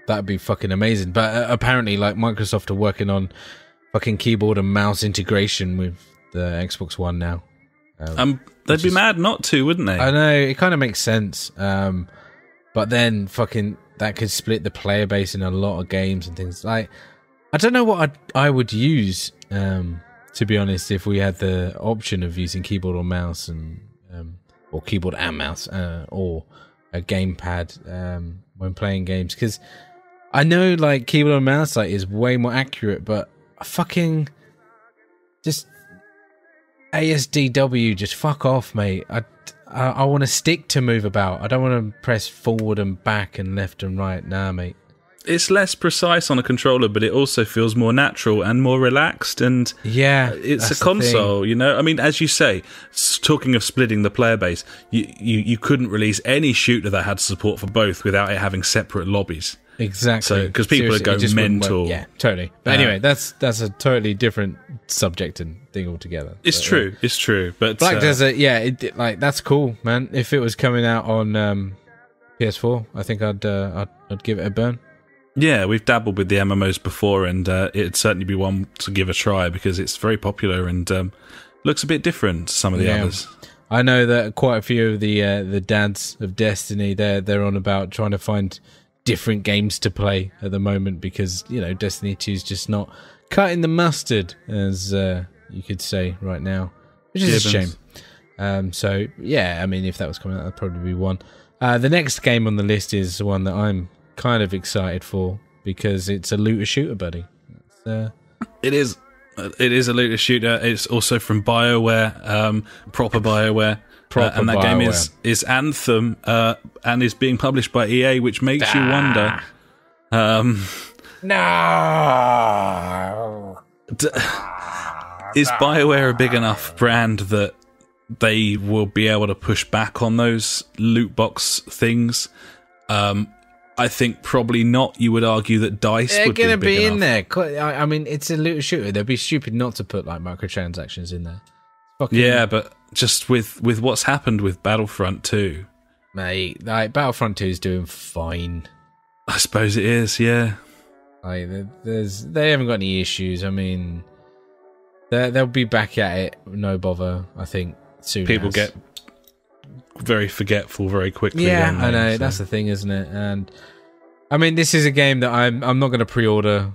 Speaker 1: that'd be fucking amazing. But apparently, like, Microsoft are working on fucking keyboard and mouse integration with the Xbox One now.
Speaker 2: They'd be mad not to, wouldn't they?
Speaker 1: I know, it kind of makes sense. But then fucking that could split the player base in a lot of games and things. Like, I don't know what I would use, to be honest, if we had the option of using keyboard or mouse, and or keyboard and mouse, or a gamepad when playing games. Because I know, like, keyboard and mouse is way more accurate, but fucking just ASDW, just fuck off, mate. I want to stick to move about. I don't want to press forward and back and left and right. Nah, mate.
Speaker 2: It's less precise on a controller, but it also feels more natural and more relaxed. And it's a console, you know. I mean, as you say, talking of splitting the player base, you couldn't release any shooter that had support for both without it having separate lobbies.
Speaker 1: Exactly.
Speaker 2: So, because people are going mental.
Speaker 1: Yeah, totally. But anyway, that's a totally different subject and thing altogether.
Speaker 2: It's true. It's true. But
Speaker 1: Black Desert, that's cool, man. If it was coming out on PS4, I think I'd give it a burn.
Speaker 2: Yeah, we've dabbled with the MMOs before, and it'd certainly be one to give a try because it's very popular and looks a bit different to some of the others.
Speaker 1: I know that quite a few of the dads of Destiny, they're on about trying to find different games to play at the moment because, you know, Destiny 2 is just not cutting the mustard as you could say right now, which is a shame. So yeah, I mean, if that was coming out, that'd probably be one. The next game on the list is one that I'm kind of excited for because it's a looter shooter, buddy.
Speaker 2: It is a looter shooter. It's also from BioWare, proper BioWare. And that game is Anthem, and is being published by EA, which makes you wonder.
Speaker 1: No.
Speaker 2: Is BioWare a big enough brand that they will be able to push back on those loot box things? I think probably not. You would argue that DICE would be big enough. They're going to
Speaker 1: be in there. I mean, it's a looter shooter. They'd be stupid not to put like microtransactions in there.
Speaker 2: Yeah, but just with what's happened with Battlefront 2.
Speaker 1: Mate, like, Battlefront 2 is doing fine.
Speaker 2: I suppose it is, yeah.
Speaker 1: Like, they haven't got any issues. I mean, they'll be back at it, no bother, I think, soon.
Speaker 2: People get very forgetful very quickly.
Speaker 1: Yeah, I know, so. That's the thing, isn't it? And, I mean, this is a game that I'm not going to pre-order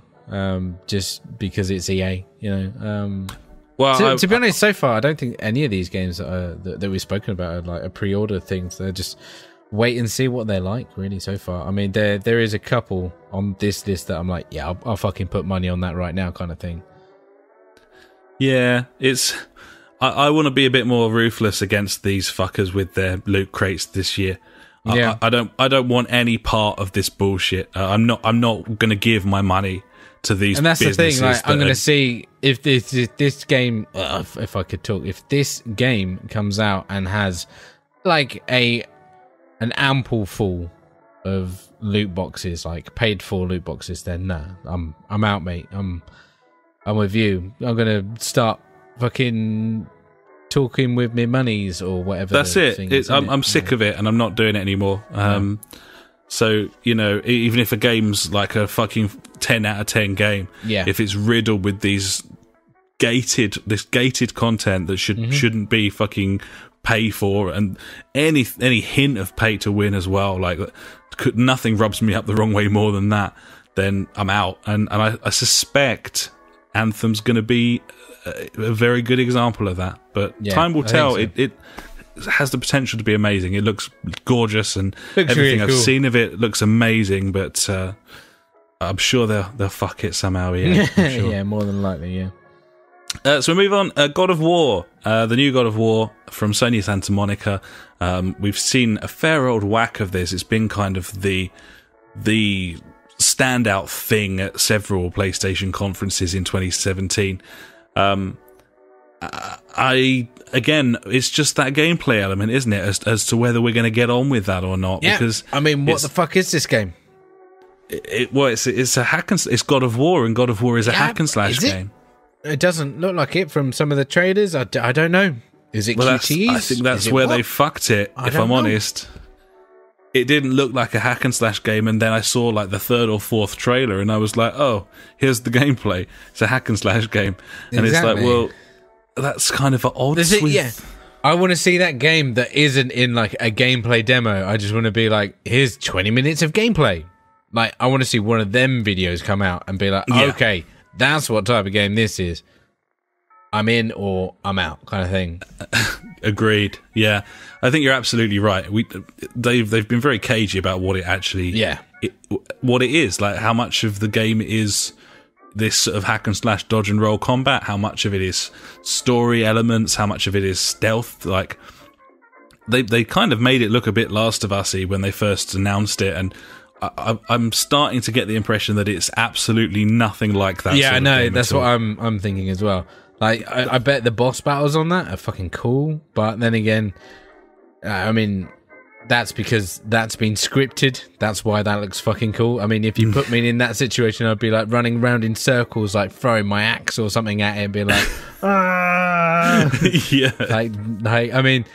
Speaker 1: just because it's EA, you know.
Speaker 2: Well,
Speaker 1: to be honest, so far I don't think any of these games that we've spoken about are like a pre-order thing. So they're just wait and see what they're like. Really, so far. I mean, there is a couple on this list that I'm like, yeah, I'll fucking put money on that right now, kind of thing.
Speaker 2: Yeah, it's. I want to be a bit more ruthless against these fuckers with their loot crates this year.
Speaker 1: Yeah.
Speaker 2: I don't want any part of this bullshit. I'm not going to give my money to these. And that's the thing. Like,
Speaker 1: I'm going to see if this game, if I could talk, if this game comes out and has like an ample full of loot boxes, like paid for loot boxes, then nah, I'm out, mate. I'm with you. I'm going to start fucking talking with me monies or whatever.
Speaker 2: That's it. I'm sick of it, and I'm not doing it anymore. So, you know, even if a game's like a fucking 10 out of 10 game, if it's riddled with this gated content that shouldn't be fucking pay for, and any hint of pay to win as well, like nothing rubs me up the wrong way more than that, then I'm out. And I suspect Anthem's going to be a very good example of that. But time will tell. So. It has the potential to be amazing. It looks gorgeous, and everything I've seen of it looks amazing. But I'm sure they'll fuck it somehow. Yeah, I'm sure.
Speaker 1: Yeah, more than likely. Yeah.
Speaker 2: So we move on. God of War, the new God of War from Sony Santa Monica. We've seen a fair old whack of this. It's been kind of the standout thing at several PlayStation conferences in 2017. Again, it's just that gameplay element, isn't it? As to whether we're going to get on with that or not.
Speaker 1: Yeah.
Speaker 2: Because
Speaker 1: I mean, what the fuck is this game?
Speaker 2: It's a hack and it's God of War, and God of War is a hack and slash game.
Speaker 1: It doesn't look like it from some of the trailers. I don't know. Is it QTEs?
Speaker 2: I think that's where they fucked it. If I'm honest, it didn't look like a hack and slash game, and then I saw like the third or fourth trailer, and I was like, "Oh, here's the gameplay. It's a hack and slash game," and it's like, well. That's kind of at odds with...
Speaker 1: Yeah. I want to see that game that isn't in like a gameplay demo. I just want to be like, here's 20 minutes of gameplay. Like, I want to see one of them videos come out and be like, okay, that's what type of game this is. I'm in or I'm out, kind of thing.
Speaker 2: Agreed. Yeah, I think you're absolutely right. They've been very cagey about what it actually... what it is. Like, how much of the game is... this sort of hack and slash dodge and roll combat, how much of it is story elements, how much of it is stealth. Like they kind of made it look a bit Last of Us-y when they first announced it, and I'm starting to get the impression that it's absolutely nothing like that.
Speaker 1: Yeah, I know, that's what I'm thinking as well. Like I bet the boss battles on that are fucking cool, but then again, I mean, that's because that's been scripted. That's why that looks fucking cool. I mean, if you put me in that situation, I'd be like running around in circles, like throwing my axe or something at it and be like, ah!
Speaker 2: Yeah.
Speaker 1: Like, I mean,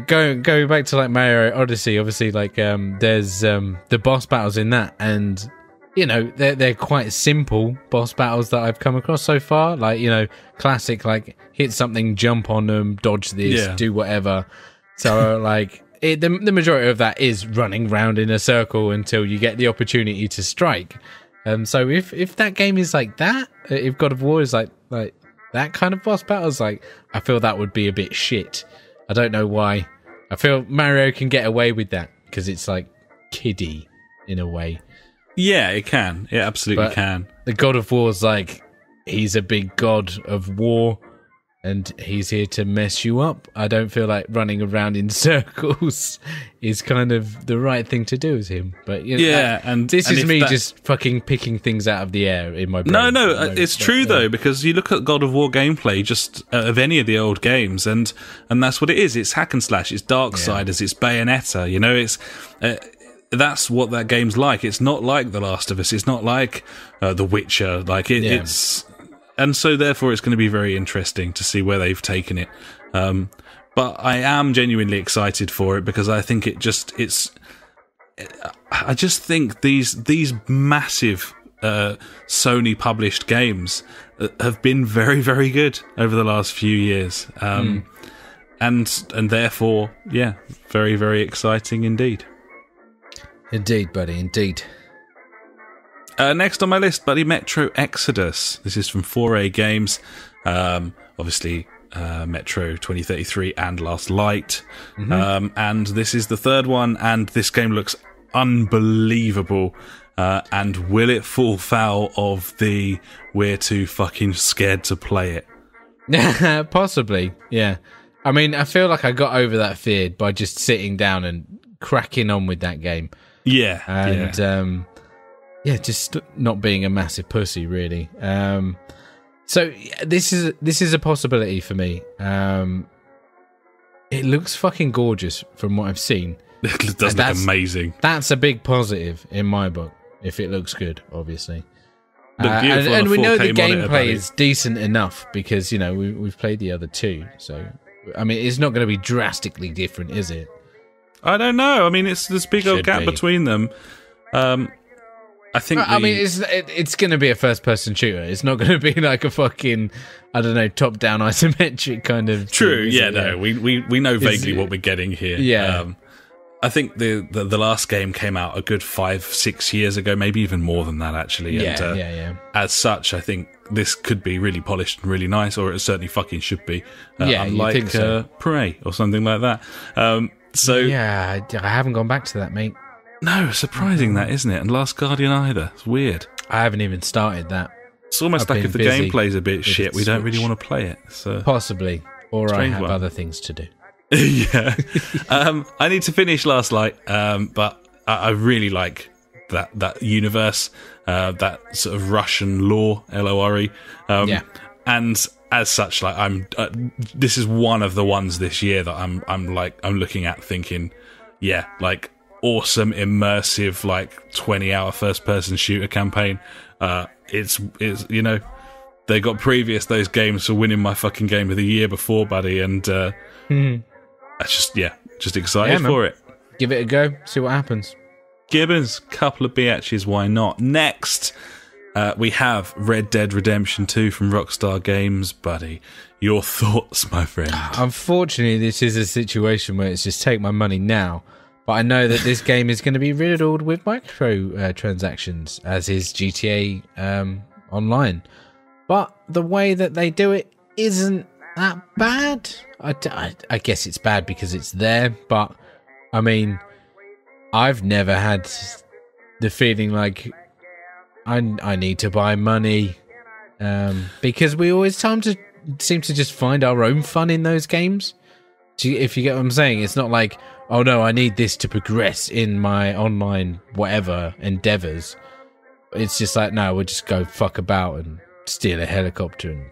Speaker 1: going back to like Mario Odyssey, obviously, like, there's the boss battles in that, and you know, they're quite simple boss battles that I've come across so far. Like, you know, classic, like hit something, jump on them, dodge this, do whatever. So like. The majority of that is running round in a circle until you get the opportunity to strike. So if that game is like that, if God of War is like that kind of boss battles, like, I feel that would be a bit shit. I don't know why. I feel Mario can get away with that because it's like kiddie in a way.
Speaker 2: Yeah, it can. It absolutely can.
Speaker 1: The God of War's like, he's a big god of war and he's here to mess you up. I don't feel like running around in circles is kind of the right thing to do as him. But you know, this is me just fucking picking things out of the air in my brain.
Speaker 2: No, it's true though, because you look at God of War gameplay just of any of the old games, and that's what it is. It's hack and slash. It's Darksiders. It's Bayonetta. You know, it's. That's what that game's like. It's not like The Last of Us. It's not like The Witcher. Like it's. And so, therefore, it's going to be very interesting to see where they've taken it. But I am genuinely excited for it because I think I just think these massive Sony published games have been very, very good over the last few years. And therefore, yeah, very, very exciting indeed.
Speaker 1: Indeed, buddy, indeed.
Speaker 2: Next on my list, buddy, Metro Exodus. This is from 4A Games. Obviously, Metro 2033 and Last Light. And this is the third one, and this game looks unbelievable. And will it fall foul of the we're too fucking scared to play it?
Speaker 1: Possibly, yeah. I mean, I feel like I got over that fear by just sitting down and cracking on with that game.
Speaker 2: Yeah.
Speaker 1: And, just not being a massive pussy, really. So this is a possibility for me. It looks fucking gorgeous from what I've seen.
Speaker 2: It does look amazing.
Speaker 1: That's a big positive in my book, if it looks good, obviously.
Speaker 2: And
Speaker 1: we know the gameplay is decent enough because, you know, we've played the other two. So, I mean, it's not going to be drastically different, is it?
Speaker 2: I don't know. I mean, it's this big old gap between them. I think.
Speaker 1: I mean, it's going to be a first-person shooter. It's not going to be like a fucking, I don't know, top-down isometric kind of.
Speaker 2: True. Yeah. No. We know vaguely what we're getting here.
Speaker 1: Yeah.
Speaker 2: I think the last game came out a good 5-6 years ago, maybe even more than that, actually.
Speaker 1: Yeah.
Speaker 2: As such, I think this could be really polished and really nice, or it certainly fucking should be.
Speaker 1: Unlike
Speaker 2: you think so? Prey or something like that.
Speaker 1: Yeah, I haven't gone back to that, mate.
Speaker 2: No, surprising that, isn't it? And Last Guardian either. It's weird.
Speaker 1: I haven't even started that.
Speaker 2: It's almost like if the gameplay's a bit shit, we don't really want to play it. So.
Speaker 1: Possibly. Or I have other things to do.
Speaker 2: Yeah. I need to finish Last Light, but I really like that universe, that sort of Russian lore, LORE. And as such, like this is one of the ones this year that I'm looking at thinking, yeah, like awesome, immersive, like 20-hour first-person shooter campaign. It's you know, they got those games for winning my fucking game of the year before, buddy, and I just excited for it.
Speaker 1: Give it a go, see what happens.
Speaker 2: Gibbons, couple of biatches, why not? Next, we have Red Dead Redemption 2 from Rockstar Games, buddy. Your thoughts, my friend?
Speaker 1: Unfortunately, this is a situation where it's just take my money now. But I know that this game is going to be riddled with microtransactions, as is GTA Online. But the way that they do it isn't that bad. I guess it's bad because it's there, but I mean, I've never had the feeling like I need to buy money because we always seem to just find our own fun in those games. If you get what I'm saying, it's not like, oh no, I need this to progress in my online whatever endeavors. It's just like, no, we'll just go fuck about and steal a helicopter and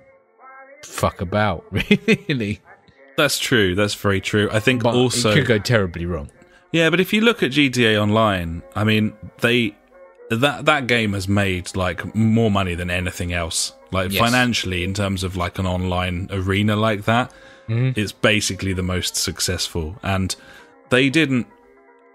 Speaker 1: fuck about, really. That's
Speaker 2: true. That's very true. I think
Speaker 1: but
Speaker 2: also
Speaker 1: it could go terribly wrong.
Speaker 2: Yeah, but if you look at GTA Online, I mean, that game has made like more money than anything else. Like financially, in terms of like an online arena like that, it's basically the most successful. And they didn't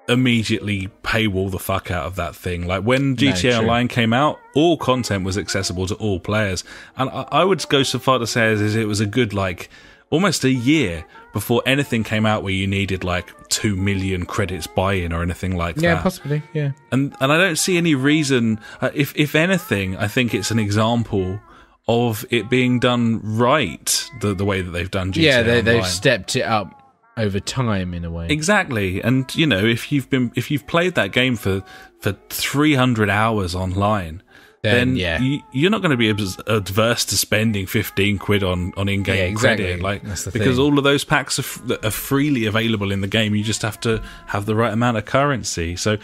Speaker 2: immediately paywall the fuck out of that thing. Like when GTA Online came out, all content was accessible to all players. And I would go so far to say as it was a good like almost a year before anything came out where you needed like 2 million credits buy-in or anything like that.
Speaker 1: Yeah, possibly, yeah.
Speaker 2: And I don't see any reason, if anything, I think it's an example of it being done right, the way that they've done GTA
Speaker 1: Yeah,
Speaker 2: Online.
Speaker 1: they've stepped it up over time in a way.
Speaker 2: Exactly. And if you've played that game for 300 hours online, then you're not going to be adverse to spending 15 quid on in-game credit, because all of those packs are freely available in the game. You just have to have the right amount of currency. So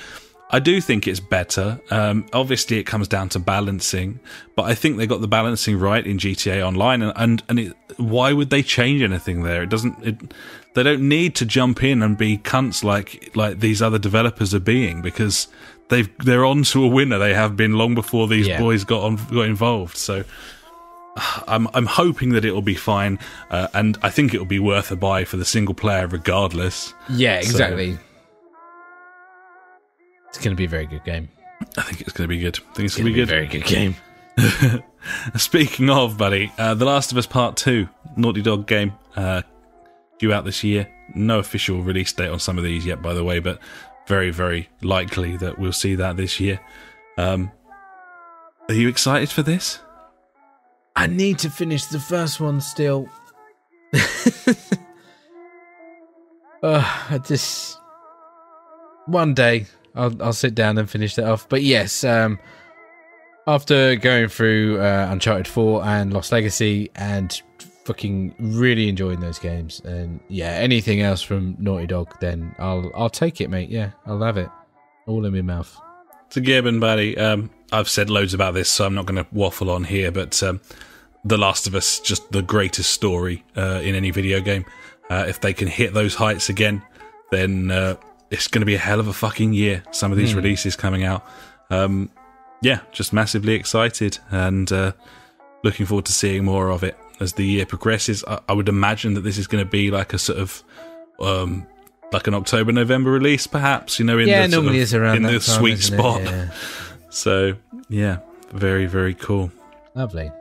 Speaker 2: I do think it's better. Obviously, it comes down to balancing, but I think they got the balancing right in GTA Online. And why would they change anything there? They don't need to jump in and be cunts like these other developers are being, because they're on to a winner. They have been long before these boys got involved. So I'm hoping that it'll be fine, and I think it'll be worth a buy for the single player regardless.
Speaker 1: Yeah, exactly. So, it's going to be a very good game.
Speaker 2: I think it's going to be good. I think it's going to be good.
Speaker 1: A very good game.
Speaker 2: Speaking of, buddy, The Last of Us Part 2, Naughty Dog game, due out this year. No official release date on some of these yet, by the way, but very, very likely that we'll see that this year. Are you excited for this?
Speaker 1: I need to finish the first one still. One day I'll sit down and finish that off. But yes, after going through Uncharted 4 and Lost Legacy and fucking really enjoying those games, and anything else from Naughty Dog, then I'll take it, mate. Yeah, I'll have it all in my mouth.
Speaker 2: It's a given, buddy. I've said loads about this, so I'm not going to waffle on here, but The Last of Us, just the greatest story in any video game. If they can hit those heights again, then it's going to be a hell of a fucking year. Some of these releases coming out. Just massively excited, and looking forward to seeing more of it as the year progresses. I would imagine that this is going to be like a sort of like an October, November release, perhaps.
Speaker 1: Normally is around
Speaker 2: in
Speaker 1: that
Speaker 2: the
Speaker 1: time,
Speaker 2: sweet spot.
Speaker 1: Yeah.
Speaker 2: So very, very cool.
Speaker 1: Lovely.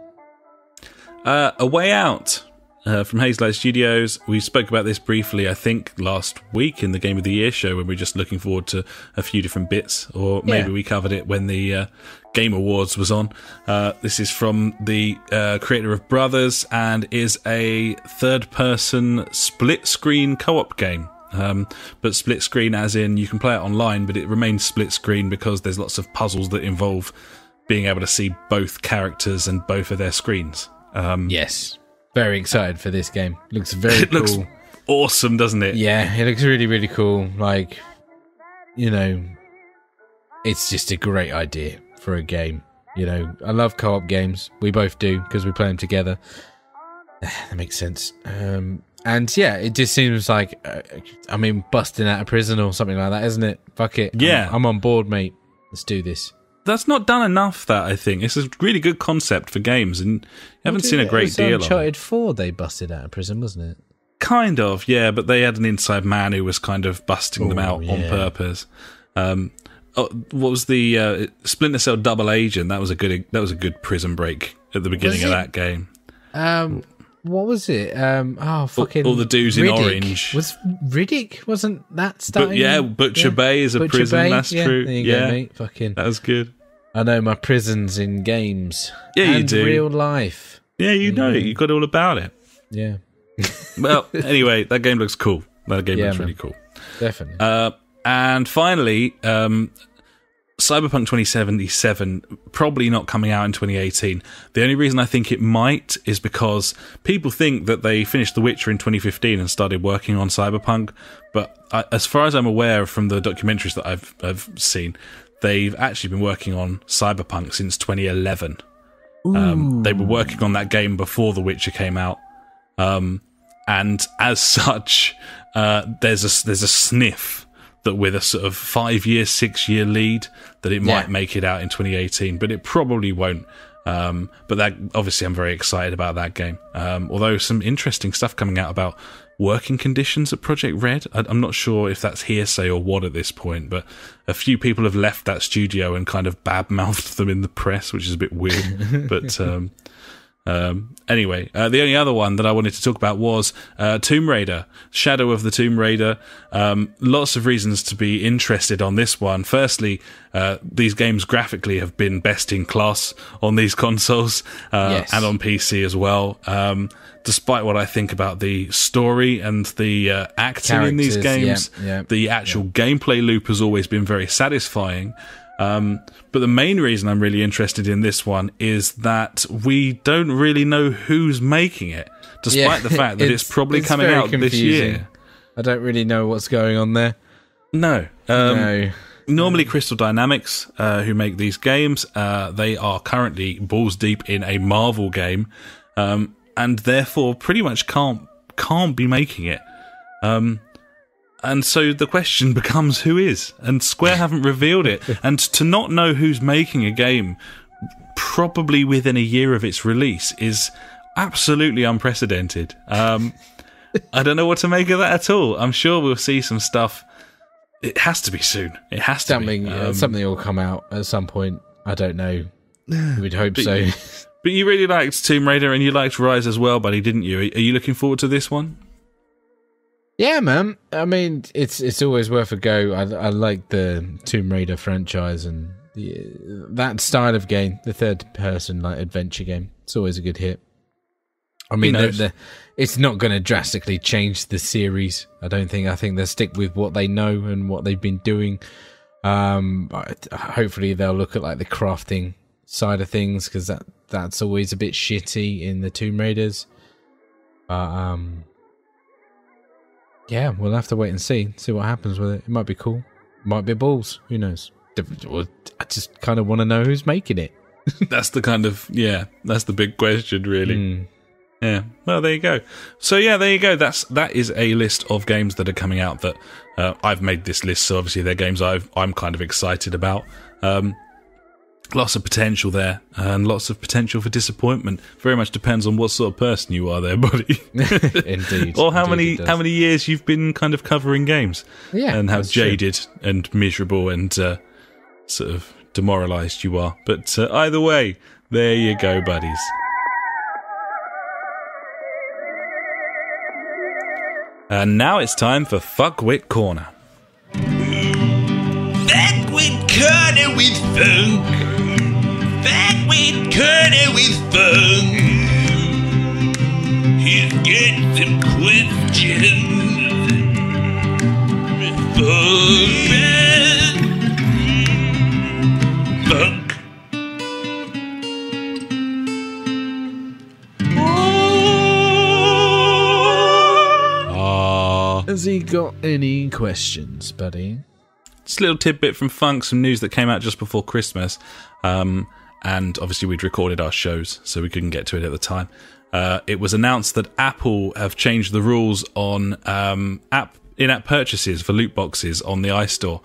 Speaker 2: A Way Out from Hazelight Studios. We spoke about this briefly, I think, last week in the Game of the Year show, when we were just looking forward to a few different bits, or maybe we covered it when the Game Awards was on. This is from the creator of Brothers, and is a third-person split-screen co-op game. But split screen as in you can play it online, but it remains split screen because there's lots of puzzles that involve being able to see both characters and both of their screens.
Speaker 1: Yes. Very excited for this game. Looks very cool.
Speaker 2: Looks awesome, doesn't it?
Speaker 1: Yeah, it looks really, really cool. Like, it's just a great idea for a game. I love co-op games. We both do, because we play them together. That makes sense. And it just seems like, busting out of prison or something like that, isn't it? Fuck it.
Speaker 2: Yeah.
Speaker 1: I'm on board, mate. Let's do this.
Speaker 2: That's not done enough, that, I think. It's a really good concept for games, and you haven't seen a great deal of it.
Speaker 1: Uncharted 4 they busted out of prison, wasn't it?
Speaker 2: Kind of, yeah, but they had an inside man who was kind of busting them out on purpose. What was the Splinter Cell Double Agent? That was a good prison break at the beginning of that game.
Speaker 1: What was it? Fucking
Speaker 2: all the dudes
Speaker 1: Riddick.
Speaker 2: in orange.
Speaker 1: Was Riddick? Wasn't that starting?
Speaker 2: Butcher Bay is a
Speaker 1: Butcher
Speaker 2: prison.
Speaker 1: Bay?
Speaker 2: That's true.
Speaker 1: There you go, mate. Fucking.
Speaker 2: That was good.
Speaker 1: I know my prisons in games.
Speaker 2: Yeah, you
Speaker 1: and
Speaker 2: do.
Speaker 1: Real life.
Speaker 2: Yeah, you know it. You got all about it.
Speaker 1: Yeah.
Speaker 2: Well, anyway, that game looks cool. That game looks really cool.
Speaker 1: Definitely.
Speaker 2: And finally, Cyberpunk 2077, probably not coming out in 2018. The only reason I think it might is because people think that they finished The Witcher in 2015 and started working on Cyberpunk, but as far as I'm aware from the documentaries that I've seen, they've actually been working on Cyberpunk since 2011. They were working on that game before The Witcher came out, and as such, there's a sniff that with a sort of 5-year, 6-year lead, that it might make it out in 2018, but it probably won't. But that, obviously, I'm very excited about that game. Although some interesting stuff coming out about working conditions at Project Red. I'm not sure if that's hearsay or what at this point, but a few people have left that studio and kind of bad-mouthed them in the press, which is a bit weird. But Anyway, the only other one that I wanted to talk about was Tomb Raider, Shadow of the Tomb Raider. Lots of reasons to be interested on this one. Firstly, these games graphically have been best in class on these consoles
Speaker 1: Yes.
Speaker 2: and on PC as well. Despite what I think about the story and the acting in these games, the actual gameplay loop has always been very satisfying. But the main reason I'm really interested in this one is that we don't really know who's making it, despite the fact that it's probably coming out this year.
Speaker 1: I don't really know what's going on there.
Speaker 2: No.
Speaker 1: No.
Speaker 2: Normally Crystal Dynamics, who make these games, they are currently balls deep in a Marvel game, and therefore pretty much can't be making it. And so the question becomes, who is? And Square haven't revealed it. And to not know who's making a game probably within a year of its release is absolutely unprecedented. I don't know what to make of that at all. I'm sure we'll see some stuff. It has to be soon. It has to be.
Speaker 1: Something will come out at some point. I don't know. We'd hope so.
Speaker 2: But you really liked Tomb Raider and you liked Rise as well, buddy, didn't you? Are you looking forward to this one?
Speaker 1: Yeah, man. I mean, it's always worth a go. I like the Tomb Raider franchise and that style of game, the third-person like adventure game. It's always a good hit. I mean, it's not going to drastically change the series. I don't think. I think they'll stick with what they know and what they've been doing. Hopefully, they'll look at like the crafting side of things because that's always a bit shitty in the Tomb Raiders. But yeah, we'll have to wait and see what happens with it. It might be cool. It might be balls. Who knows? I just kind of want to know who's making it.
Speaker 2: That's the big question, really. Yeah, well, there you go. So yeah, there you go. That is a list of games that are coming out that I've made this list, so obviously they're games I'm kind of excited about. Lots of potential there, and lots of potential for disappointment. Very much depends on what sort of person you are there, buddy.
Speaker 1: Indeed.
Speaker 2: Or how many years you've been kind of covering games.
Speaker 1: Yeah.
Speaker 2: And how jaded and miserable and sort of demoralised you are. But either way, there you go, buddies. And now it's time for Fuckwit Corner.
Speaker 3: Fuckwit Corner with Funk. Fuckwit Corner with Funk. He's got some questions for Funk.
Speaker 1: Has he got any questions, buddy?
Speaker 2: Just a little tidbit from Funk, some news that came out just before Christmas. And obviously we'd recorded our shows, so we couldn't get to it at the time. It was announced that Apple have changed the rules on in-app purchases for loot boxes on the iStore.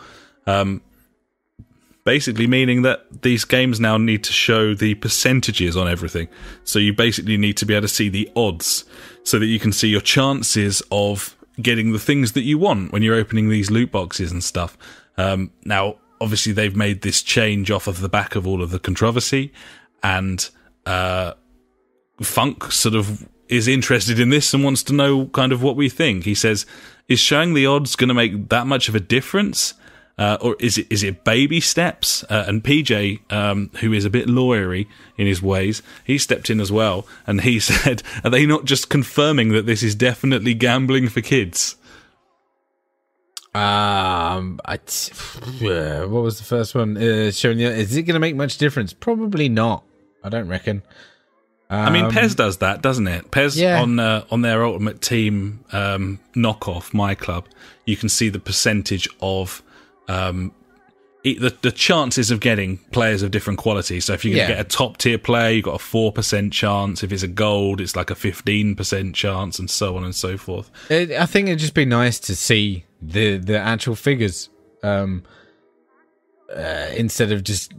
Speaker 2: Basically meaning that these games now need to show the percentages on everything. So you basically need to be able to see the odds so that you can see your chances of getting the things that you want when you're opening these loot boxes and stuff. Now, obviously, they've made this change off of the back of all of the controversy, and Funk sort of is interested in this and wants to know kind of what we think. He says, is showing the odds going to make that much of a difference? Or is it baby steps? And PJ, who is a bit lawyery in his ways, he stepped in as well, and he said, are they not just confirming that this is definitely gambling for kids?
Speaker 1: What was the first one? Showing you, is it going to make much difference? Probably not. I don't reckon.
Speaker 2: I mean, PES does that, doesn't it? PES, on their Ultimate Team knockoff, My Club, you can see the percentage of the chances of getting players of different quality. So if you get a top tier player, you've got a 4% chance. If it's a gold, it's like a 15% chance, and so on and so forth.
Speaker 1: I think it'd just be nice to see the actual figures instead of just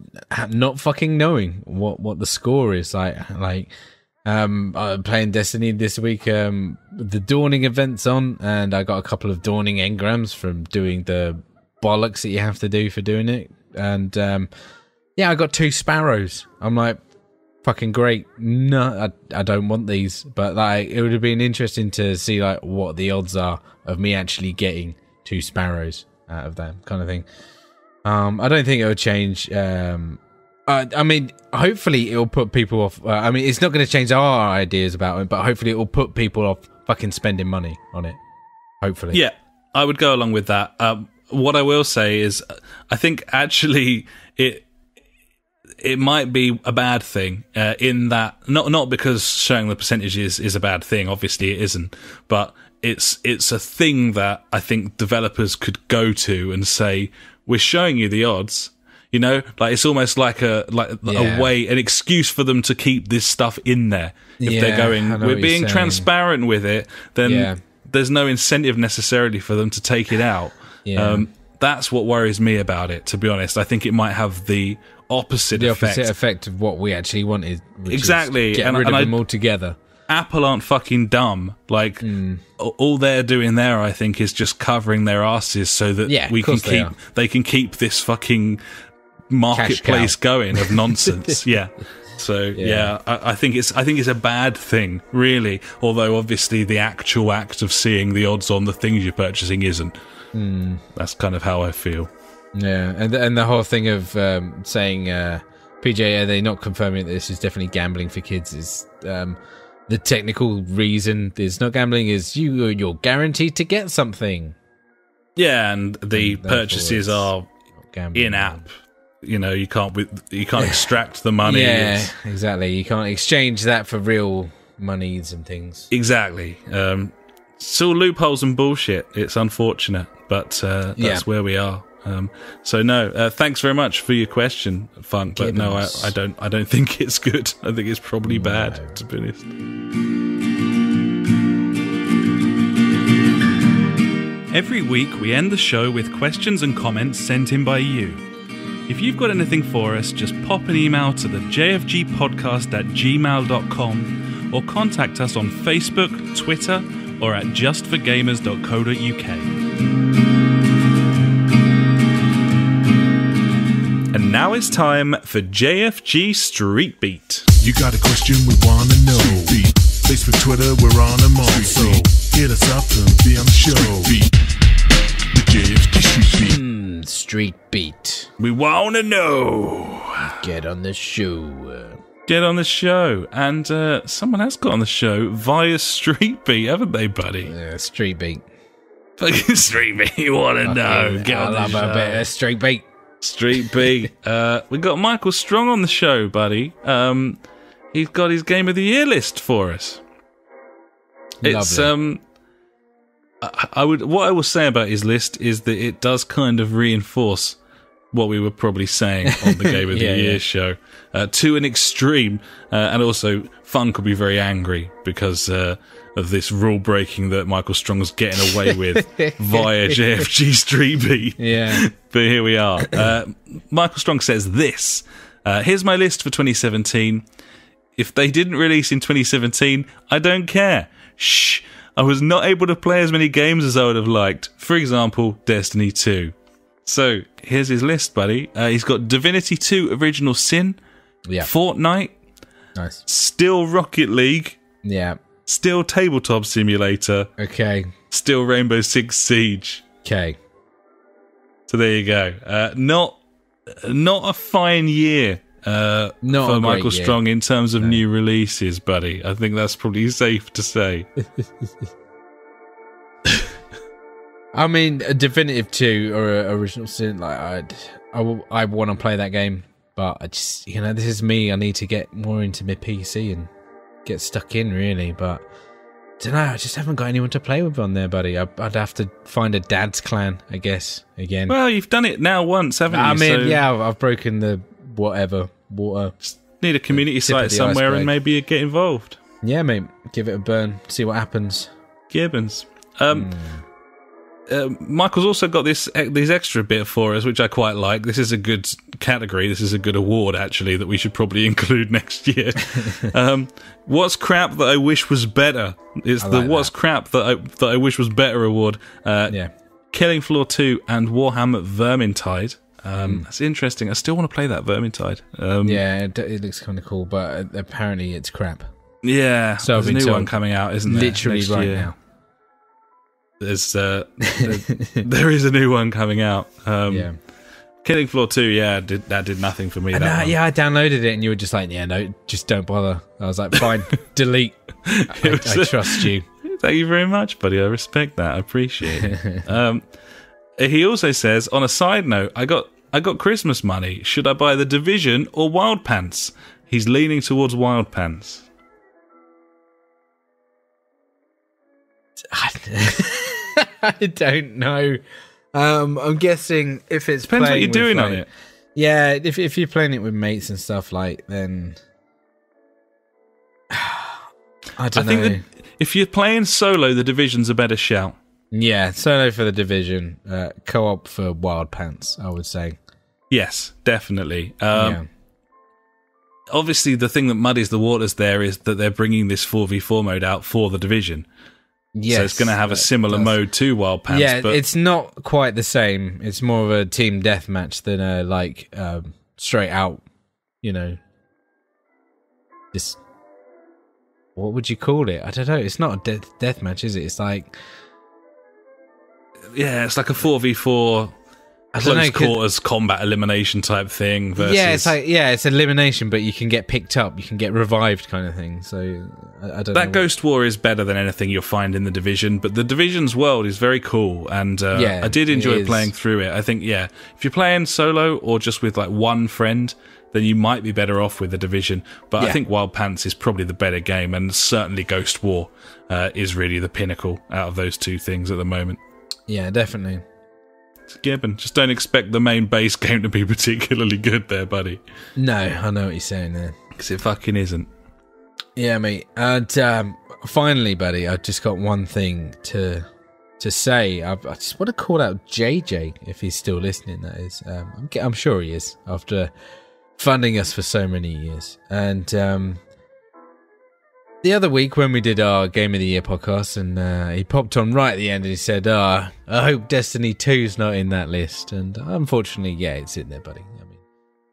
Speaker 1: not fucking knowing what the score is. Like I'm playing Destiny this week. The Dawning event's on, and I got a couple of Dawning engrams from doing the bollocks that you have to do for doing it. And I got 2 sparrows. I'm like, fucking great. No, I don't want these. But like, it would have been interesting to see like what the odds are of me actually getting 2 sparrows out of that kind of thing. I don't think it would change. I mean, hopefully it'll put people off. I mean, it's not going to change our ideas about it, but hopefully it will put people off fucking spending money on it. Hopefully.
Speaker 2: Yeah, I would go along with that. What I will say is, I think actually it might be a bad thing in that not because showing the percentages is a bad thing. Obviously, it isn't, but it's a thing that I think developers could go to and say, "We're showing you the odds." You know, like it's almost like a way, an excuse for them to keep this stuff in there. If they're going, we're being transparent with it, then there's no incentive necessarily for them to take it out. That's what worries me about it, to be honest. I think it might have the opposite effect
Speaker 1: of what we actually wanted. Which
Speaker 2: exactly.
Speaker 1: Is get rid of them altogether.
Speaker 2: Apple aren't fucking dumb. Like, all they're doing there, I think, is just covering their asses so that they can keep this fucking marketplace going of nonsense. So I think it's a bad thing, really, although obviously the actual act of seeing the odds on the things you're purchasing isn't. That's kind of how I feel.
Speaker 1: And the whole thing of saying PJ, are they not confirming that this is definitely gambling for kids? Is the technical reason it's not gambling is you're guaranteed to get something.
Speaker 2: And the purchases are in-app. You know, you can't extract the money.
Speaker 1: Exactly. You can't exchange that for real monies and things.
Speaker 2: Exactly. It's all loopholes and bullshit. It's unfortunate, but that's where we are. Thanks very much for your question, Funk. But no, I don't think it's good. I think it's probably bad, to be honest. Every week we end the show with questions and comments sent in by you. If you've got anything for us, just pop an email to the JfG Podcast at gmail.com or contact us on Facebook, Twitter, or at justforgamers.co.uk. And now it's time for JfG Street Beat.
Speaker 4: You got a question we want to know. Street Beat. Facebook, Twitter, we're on them all. So hit us up and be on the show. Street Beat. The JfG Street Beat.
Speaker 1: Street Beat.
Speaker 2: We want to know.
Speaker 1: Get on the show.
Speaker 2: Get on the show. And someone has got on the show via Street Beat, haven't they, buddy?
Speaker 1: Yeah, Street Beat.
Speaker 2: Fucking Street Beat. You want to know. Get on the show. I love a bit of
Speaker 1: Street Beat.
Speaker 2: Street Beat. We got Michael Strong on the show, buddy. He's got his Game of the Year list for us. It's
Speaker 1: Lovely.
Speaker 2: What I will say about his list is that it does kind of reinforce what we were probably saying on the Game of the Year show to an extreme, and also Funk will be very angry because of this rule breaking that Michael Strong's getting away with via JfG Street Beat. But here we are. Michael Strong says this. Here's my list for 2017. If they didn't release in 2017, I don't care. Shh. I was not able to play as many games as I would have liked. For example, Destiny 2. So, here's his list, buddy. He's got Divinity 2 Original Sin, Fortnite,
Speaker 1: nice,
Speaker 2: still Rocket League, still Tabletop Simulator, still Rainbow Six Siege. So there you go. Not a fine year for Michael Strong in terms of new releases, buddy. I think that's probably safe to say.
Speaker 1: I mean, a Definitive 2 or Original Sin, like I want to play that game, but I just, this is me. I need to get more into my PC and get stuck in, really. But I don't know. I just haven't got anyone to play with on there, buddy. I'd have to find a dad's clan, I guess, again.
Speaker 2: Well, you've done it now once, haven't you?
Speaker 1: I mean, I've broken the water.
Speaker 2: Just need a community site somewhere and maybe get involved.
Speaker 1: Yeah, mate. Give it a burn. See what happens.
Speaker 2: Gibbons. Michael's also got these extra bit for us, which I quite like. This is a good category. This is a good award, actually, that we should probably include next year. What's crap that I wish was better? It's what's crap that I wish was better award. Killing Floor 2 and Warhammer Vermintide. That's interesting. I still want to play that Vermintide.
Speaker 1: It looks kind of cool, but apparently it's crap.
Speaker 2: Yeah,
Speaker 1: so
Speaker 2: there's a new one coming out, isn't there?
Speaker 1: Literally
Speaker 2: next
Speaker 1: right
Speaker 2: year.
Speaker 1: now.
Speaker 2: There's there is a new one coming out. Killing Floor 2, that did nothing for me.
Speaker 1: I downloaded it and you were just like, yeah, no, just don't bother. I was like, fine, delete. I trust you.
Speaker 2: Thank you very much, buddy. I respect that. I appreciate it. He also says, on a side note, I got Christmas money. Should I buy The Division or Wild Pants? He's leaning towards Wild Pants.
Speaker 1: I don't know. I'm guessing if it's
Speaker 2: depends what you're doing on it.
Speaker 1: Yeah, if you're playing it with mates and stuff, like, then I don't know.
Speaker 2: Think if you're playing solo, The Division's a better shout.
Speaker 1: Yeah, solo for The Division, co-op for Wild Pants, I would say.
Speaker 2: Yes, definitely. Obviously, the thing that muddies the waters there is that they're bringing this 4v4 mode out for The Division. Yes, so it's going to have a similar mode to Wild Pants.
Speaker 1: Yeah,
Speaker 2: but
Speaker 1: it's not quite the same. It's more of a team deathmatch than a straight out, this. What would you call it? I don't know. It's not a deathmatch, is it? It's like,
Speaker 2: yeah, it's like a 4v4 close quarters combat elimination type thing. Versus...
Speaker 1: Yeah, it's elimination, but you can get picked up, you can get revived, kind of thing. So I don't know.
Speaker 2: That Ghost War is better than anything you'll find in The Division, but The Division's world is very cool, and I did enjoy playing through it. I think, if you're playing solo or just with like one friend, then you might be better off with The Division. But I think Wild Pants is probably the better game, and certainly Ghost War is really the pinnacle out of those two things at the moment.
Speaker 1: Yeah, definitely.
Speaker 2: It's Gibbon. Just don't expect the main base game to be particularly good there, buddy.
Speaker 1: No, I know what you're saying there.
Speaker 2: Because it fucking isn't.
Speaker 1: Yeah, mate. And finally, buddy, I've just got one thing to say. I just want to call out JJ, if he's still listening, that is. I'm sure he is, after funding us for so many years. And the other week when we did our Game of the Year podcast, and he popped on right at the end and he said, I hope Destiny 2's not in that list. And unfortunately, it's in there, buddy. I mean,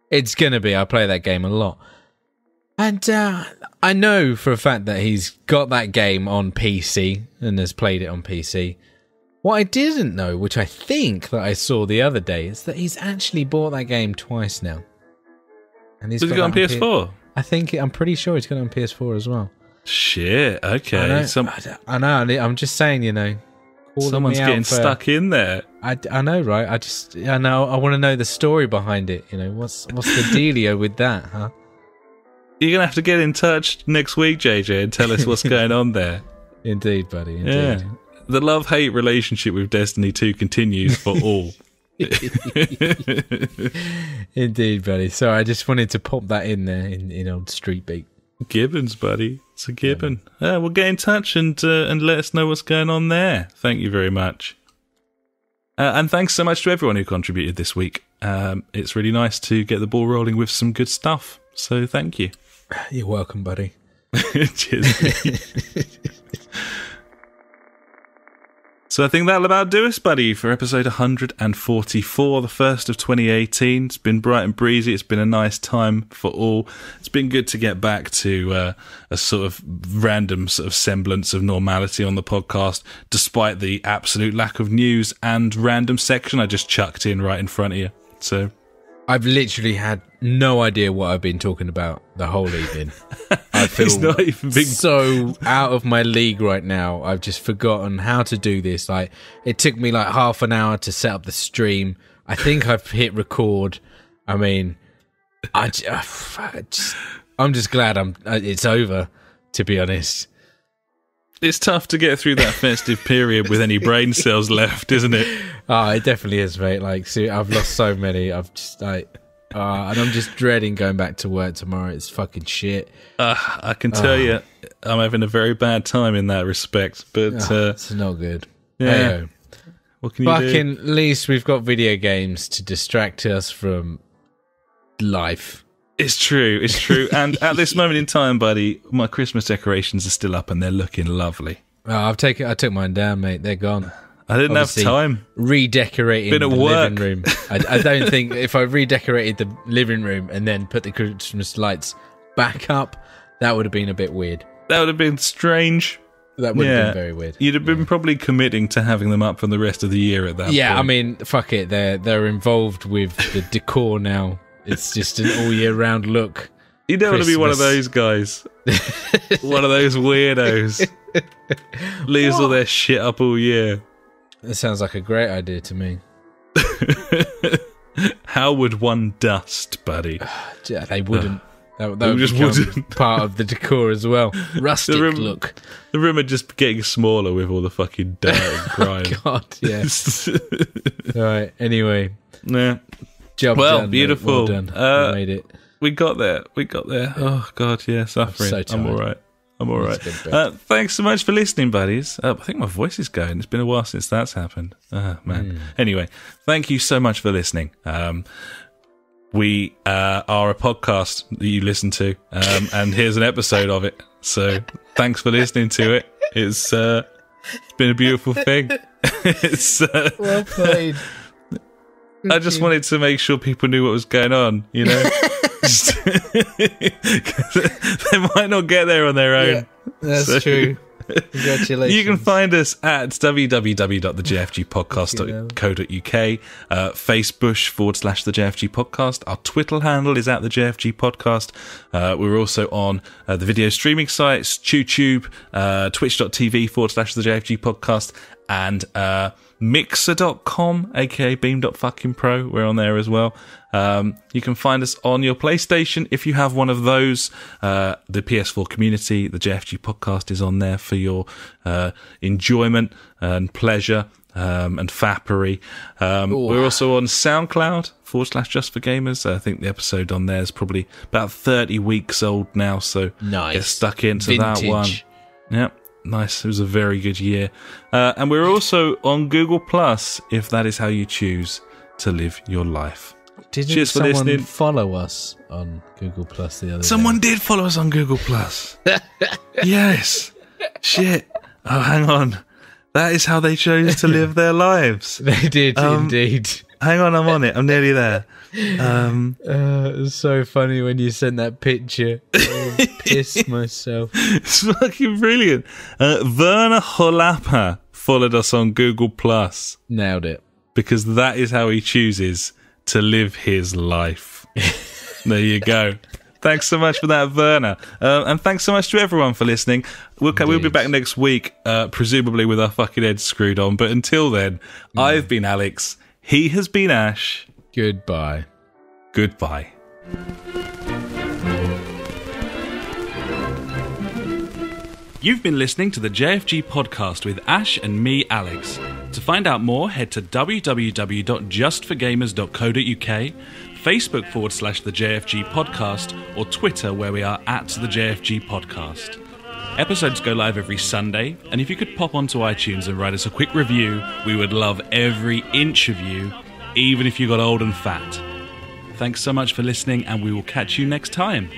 Speaker 1: it's going to be. I play that game a lot. And I know for a fact that he's got that game on PC and has played it on PC. What I didn't know, which I think that I saw the other day, is that he's actually bought that game twice now. And he's got it on PS4? I'm pretty sure he's got it on PS4 as well.
Speaker 2: Shit, okay.
Speaker 1: I know, I'm just saying,
Speaker 2: someone's getting stuck in there.
Speaker 1: I know, right? I know, I want to know the story behind it. What's the dealio with that, huh?
Speaker 2: You're going to have to get in touch next week, JJ, and tell us what's going on there.
Speaker 1: Indeed, buddy, indeed.
Speaker 2: Yeah. The love-hate relationship with Destiny 2 continues for all.
Speaker 1: Indeed, buddy. So I just wanted to pop that in there in old Street Beat.
Speaker 2: Gibbons, buddy. It's a Gibbon. We'll get in touch and let us know what's going on there. Thank you very much. And thanks so much to everyone who contributed this week. It's really nice to get the ball rolling with some good stuff. So thank you.
Speaker 1: You're welcome, buddy.
Speaker 2: Cheers. So I think that'll about do us, buddy, for episode 144, the first of 2018. It's been bright and breezy. It's been a nice time for all. It's been good to get back to a sort of random sort of semblance of normality on the podcast, despite the absolute lack of news and random section I just chucked in right in front of you. So
Speaker 1: I've literally had no idea what I've been talking about the whole evening. I feel so out of my league right now. I've just forgotten how to do this. Like, it took me like half an hour to set up the stream. I think I've hit record. I mean, I'm just glad it's over, to be honest.
Speaker 2: It's tough to get through that festive period with any brain cells left, isn't it?
Speaker 1: Oh, it definitely is, mate. Like, see, I've lost so many. I've just and I'm just dreading going back to work tomorrow. It's fucking shit.
Speaker 2: I can tell you, I'm having a very bad time in that respect. But
Speaker 1: it's not good.
Speaker 2: Yeah.
Speaker 1: Hey-o.
Speaker 2: What can you do?
Speaker 1: Fucking at least we've got video games to distract us from life.
Speaker 2: It's true. And at this moment in time, buddy, my Christmas decorations are still up and they're looking lovely.
Speaker 1: Oh, I took mine down, mate. They're gone.
Speaker 2: I didn't
Speaker 1: obviously
Speaker 2: have time.
Speaker 1: Redecorating
Speaker 2: Been at
Speaker 1: the
Speaker 2: work.
Speaker 1: living room. I don't think if I redecorated the living room and then put the Christmas lights back up, that would have been a bit weird.
Speaker 2: That would have been strange.
Speaker 1: That would have been very weird.
Speaker 2: You'd have been probably committing to having them up for the rest of the year at that point.
Speaker 1: Yeah, I mean, fuck it. They're involved with the decor now. It's just an all year round look.
Speaker 2: You don't want to be one of those guys. One of those weirdos. Leaves all their shit up all year.
Speaker 1: That sounds like a great idea to me.
Speaker 2: How would one dust, buddy?
Speaker 1: Yeah, they wouldn't. That
Speaker 2: They
Speaker 1: would
Speaker 2: just
Speaker 1: become
Speaker 2: wouldn't.
Speaker 1: part of the decor as well. Rustic look.
Speaker 2: The room would just getting smaller with all the fucking dirt and grime.
Speaker 1: God, yeah. All right, anyway.
Speaker 2: Yeah.
Speaker 1: Job done.
Speaker 2: Beautiful.
Speaker 1: Mate. Well done. We made it.
Speaker 2: We got there. Oh, God, yeah, suffering.
Speaker 1: I'm so
Speaker 2: I'm all
Speaker 1: tired.
Speaker 2: right. Thanks so much for listening, buddies. I think my voice is going. It's been a while since that's happened. Man. Anyway, thank you so much for listening. We are a podcast that you listen to, and here's an episode of it. So thanks for listening to it. It's been a beautiful thing.
Speaker 1: Well played.
Speaker 2: I just wanted to make sure people knew what was going on, you know? They might not get there on their own.
Speaker 1: Yeah, that's true. Congratulations.
Speaker 2: You can find us at www.thejfgpodcast.co.uk, Facebook /the JFG Podcast. Our Twitter handle is at the JFG Podcast. We're also on the video streaming sites, YouTube, twitch.tv /the JFG Podcast, and mixer.com, aka beam.fucking.pro. We're on there as well. You can find us on your PlayStation if you have one of those. The PS4 community, the JFG Podcast, is on there for your enjoyment and pleasure and fappery. We're also on SoundCloud /Just for Gamers. I think the episode on there is probably about 30 weeks old now, so
Speaker 1: nice.
Speaker 2: Get stuck into
Speaker 1: Vintage.
Speaker 2: that one. Yep. Nice. It was a very good year. And we're also on Google Plus, if that is how you choose to live your life.
Speaker 1: Didn't
Speaker 2: Cheers for
Speaker 1: someone
Speaker 2: listening.
Speaker 1: follow us on Google Plus the other
Speaker 2: Someone
Speaker 1: day?
Speaker 2: did follow us on Google Plus. Yes. Shit. Oh, hang on. That is how they chose to live their lives.
Speaker 1: They did indeed.
Speaker 2: Hang on, I'm on it. I'm nearly there.
Speaker 1: It was so funny when you sent that picture. I pissed myself.
Speaker 2: It's fucking brilliant. Werner Holapper followed us on Google Plus
Speaker 1: Nailed it.
Speaker 2: because that is how he chooses to live his life. There you go. Thanks so much for that, Werner. And thanks so much to everyone for listening. We'll be back next week, presumably with our fucking heads screwed on. But until then, I've been Alex. He has been Ash.
Speaker 1: Goodbye.
Speaker 2: Goodbye. You've been listening to the JFG Podcast with Ash and me, Alex. To find out more, head to www.justforgamers.co.uk, Facebook /the JFG Podcast, or Twitter, where we are at the JFG Podcast. Episodes go live every Sunday, and if you could pop onto iTunes and write us a quick review, we would love every inch of you, even if you got old and fat. Thanks so much for listening, and we will catch you next time.